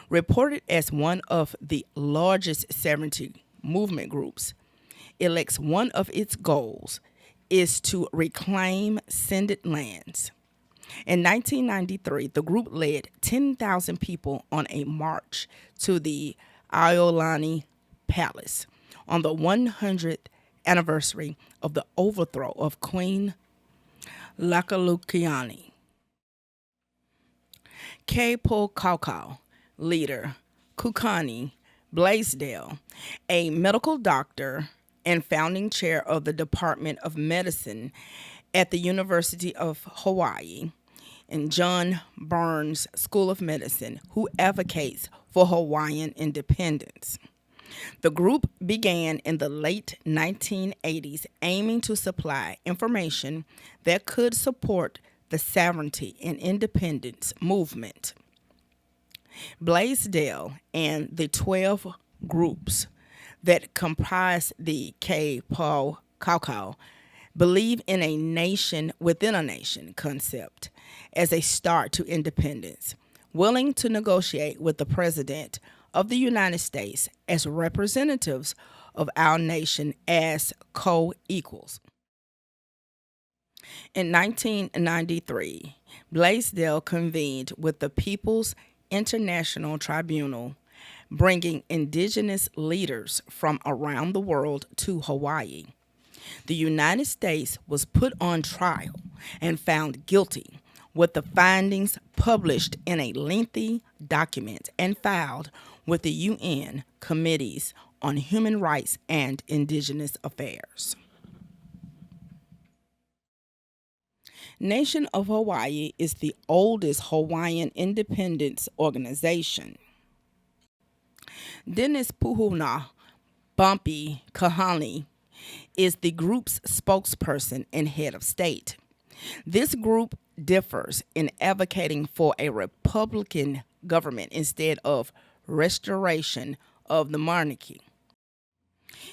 Reported as one of the largest sovereignty movement groups, elects one of its goals is to reclaim ceded lands. In 1993, the group led 10,000 people on a march to the Iolani Palace on the 100th anniversary of the overthrow of Queen Lakalukiani. Caples leader Kukani Blaisdell, a medical doctor and founding chair of the Department of Medicine at the University of Hawaii, and John Burns School of Medicine, who advocates for Hawaiian independence. The group began in the late 1980s, aiming to supply information that could support the sovereignty and independence movement. Blaisdell and the 12 groups that comprise the Caples believe in a nation within a nation concept as a start to independence, willing to negotiate with the President of the United States as representatives of our nation as co-equals. In 1993, Blaisdell convened with the People's International Tribunal, bringing indigenous leaders from around the world to Hawaii. The United States was put on trial and found guilty, with the findings published in a lengthy document and filed with the UN committees on Human Rights and Indigenous Affairs. Nation of Hawaii is the oldest Hawaiian independence organization. Dennis Puhuna Bumpy Kahani is the group's spokesperson and head of state. This group differs in advocating for a republican government instead of restoration of the monarchy.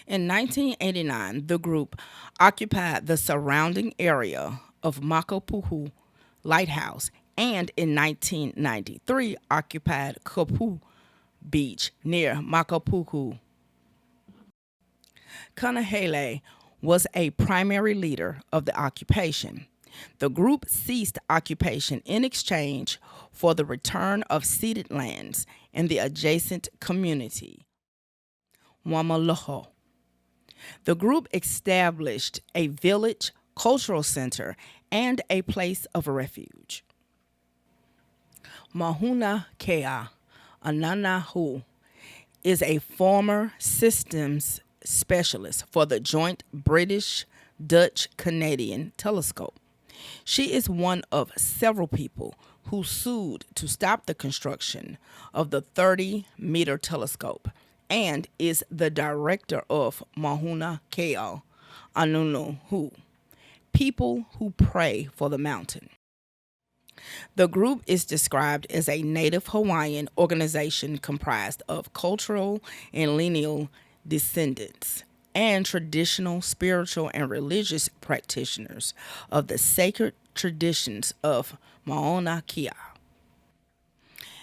In 1989, the group occupied the surrounding area of Makapu'u Lighthouse, and in 1993 occupied Kapu Beach near Makapu'u. Kaho'olawe was a primary leader of the occupation. The group ceased occupation in exchange for the return of ceded lands in the adjacent community, Wamaloho. The group established a village, cultural center, and a place of refuge. Mahuna Kea Ananahu is a former systems specialist for the Joint British-Dutch-Canadian Telescope. She is one of several people who sued to stop the construction of the 30-meter telescope and is the director of Mahuna Kea Anunuhu, People Who Pray for the Mountain. The group is described as a Native Hawaiian organization comprised of cultural and lineal descendants and traditional, spiritual, and religious practitioners of the sacred traditions of Mauna Kea.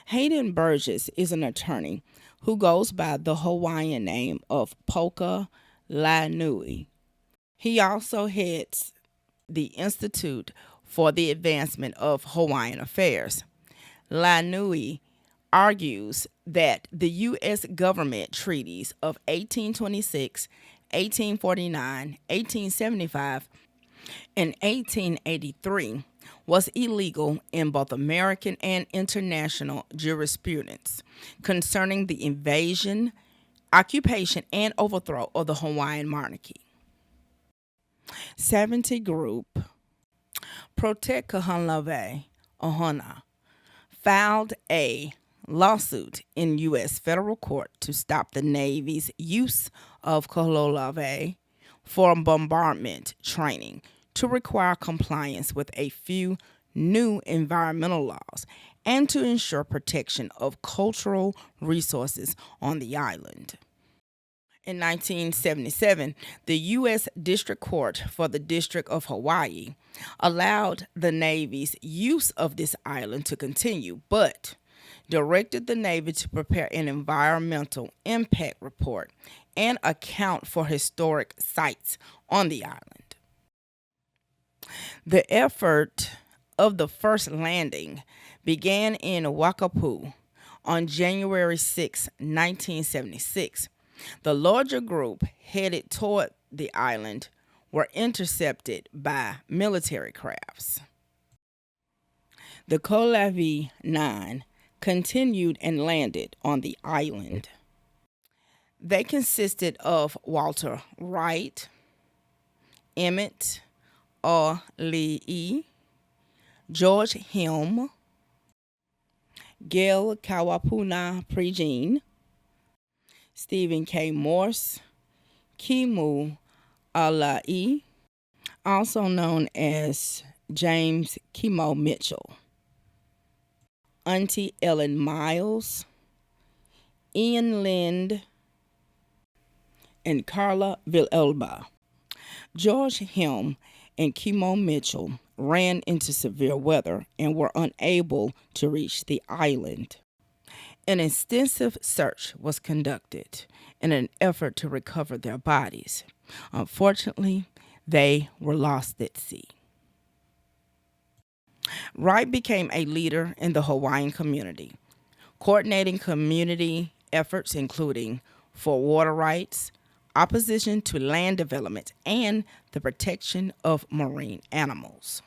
Hayden Burgess is an attorney who goes by the Hawaiian name of Poka Lainui. He also heads the Institute for the Advancement of Hawaiian Affairs. Lainui argues that the U.S. government treaties of 1826, 1849, 1875, and 1883 was illegal in both American and international jurisprudence concerning the invasion, occupation, and overthrow of the Hawaiian monarchy. 70 Group Protect Kaho'olawe Ohana filed a lawsuit in U.S. federal court to stop the Navy's use of Kaho'olawe for bombardment training to require compliance with a few new environmental laws and to ensure protection of cultural resources on the island. In 1977, the U.S. District Court for the District of Hawaii allowed the Navy's use of this island to continue, but directed the Navy to prepare an environmental impact report and account for historic sites on the island. The effort of the first landing began in Wakapu on January 6, 1976. The larger group headed toward the island were intercepted by military crafts. The TheKaho'olaweNine continued and landed on the island. They consisted of Walter Wright, Emmett Lee, George Helm, Gail Kawapuna Pregene, Stephen K. Morse, Kimu Alai, also known as James Kimo Mitchell, Auntie Ellen Miles, Ian Lind, and Carla Villalba. George Helm and Kimo Mitchell ran into severe weather and were unable to reach the island. An extensive search was conducted in an effort to recover their bodies. Unfortunately, they were lost at sea. Wright became a leader in the Hawaiian community, coordinating community efforts including for water rights, opposition to land development, and the protection of marine animals.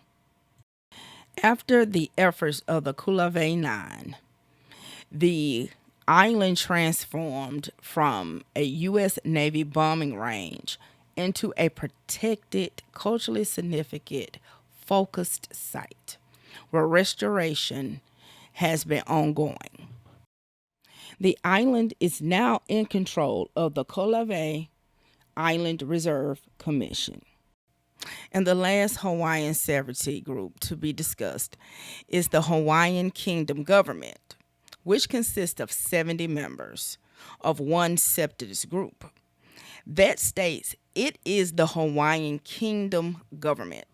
After the efforts of the TheKaho'olaweNine, the island transformed from a U.S. Navy bombing range into a protected, culturally significant, focused site where restoration has been ongoing. The island is now in control of the Kaho'olawe Island Reserve Commission. And the last Hawaiian sovereignty group to be discussed is the Hawaiian Kingdom government, which consists of 70 members of one separatist group. That states it is the Hawaiian Kingdom government,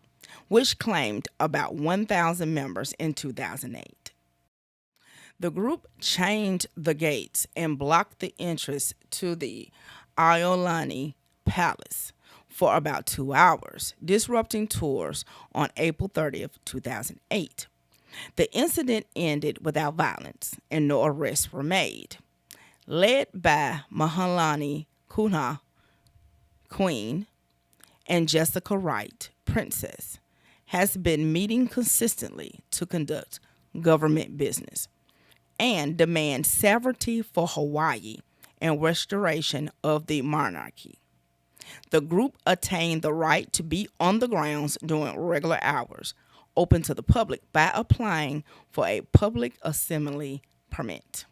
which claimed about 1,000 members in 2008. The group chained the gates and blocked the entrance to the Iolani Palace for about 2 hours, disrupting tours on April 30th, 2008. The incident ended without violence and no arrests were made. Led by Mahalani Kuna, Queen, and Jessica Wright, Princess, has been meeting consistently to conduct government business and demand sovereignty for Hawaii and restoration of the monarchy. The group attained the right to be on the grounds during regular hours, open to the public, by applying for a public assembly permit.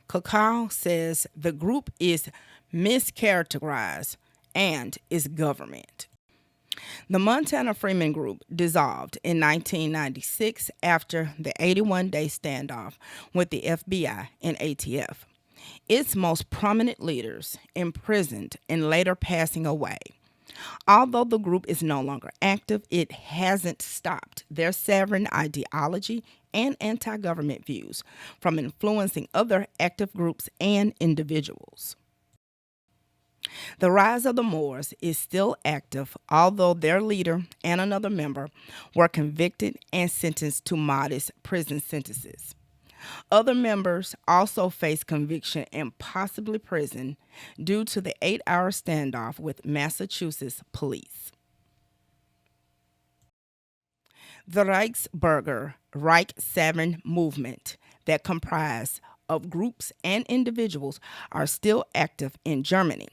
Kakao says the group is mischaracterized and is government. The Montana Freemen Group dissolved in 1996 after the 81-day standoff with the FBI and ATF. Its most prominent leaders imprisoned and later passing away. Although the group is no longer active, it hasn't stopped their sovereign ideology and anti-government views from influencing other active groups and individuals. The Rise of the Moors is still active, although their leader and another member were convicted and sentenced to modest prison sentences. Other members also face conviction and possibly prison due to the 8-hour standoff with Massachusetts police. The Reichsburger Reich 7 movement that comprise of groups and individuals are still active in Germany.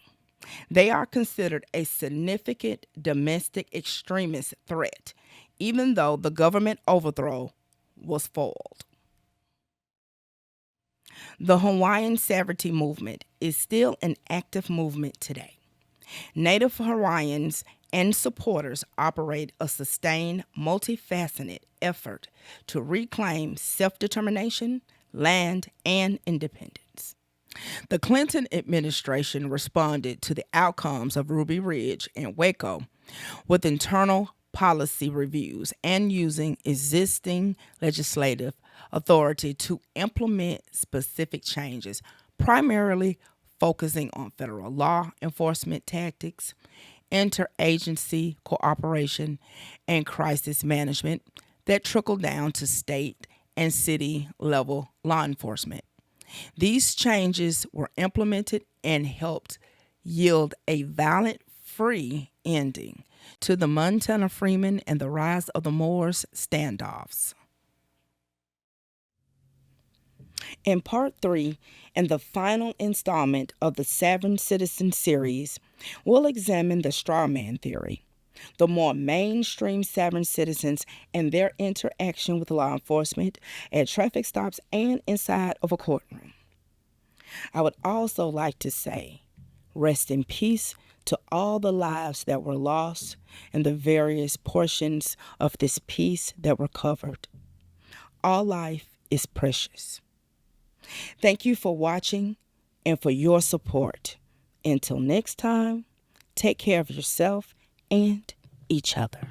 They are considered a significant domestic extremist threat, even though the government overthrow was foiled. The Hawaiian sovereignty movement is still an active movement today. Native Hawaiians and supporters operate a sustained, multifaceted effort to reclaim self-determination, land, and independence. The Clinton administration responded to the outcomes of Ruby Ridge and Waco with internal policy reviews and using existing legislative authority to implement specific changes, primarily focusing on federal law enforcement tactics, interagency cooperation, and crisis management that trickle down to state and city level law enforcement. These changes were implemented and helped yield a violent-free ending to the Montana Freemen and the Rise of the Moors standoffs. In Part 3 and the final installment of the Sovereign Citizen series, we'll examine the straw man theory, the more mainstream sovereign citizens and their interaction with law enforcement at traffic stops and inside of a courtroom. I would also like to say, rest in peace to all the lives that were lost and the various portions of this piece that were covered. All life is precious. Thank you for watching and for your support. Until next time, take care of yourself and each other.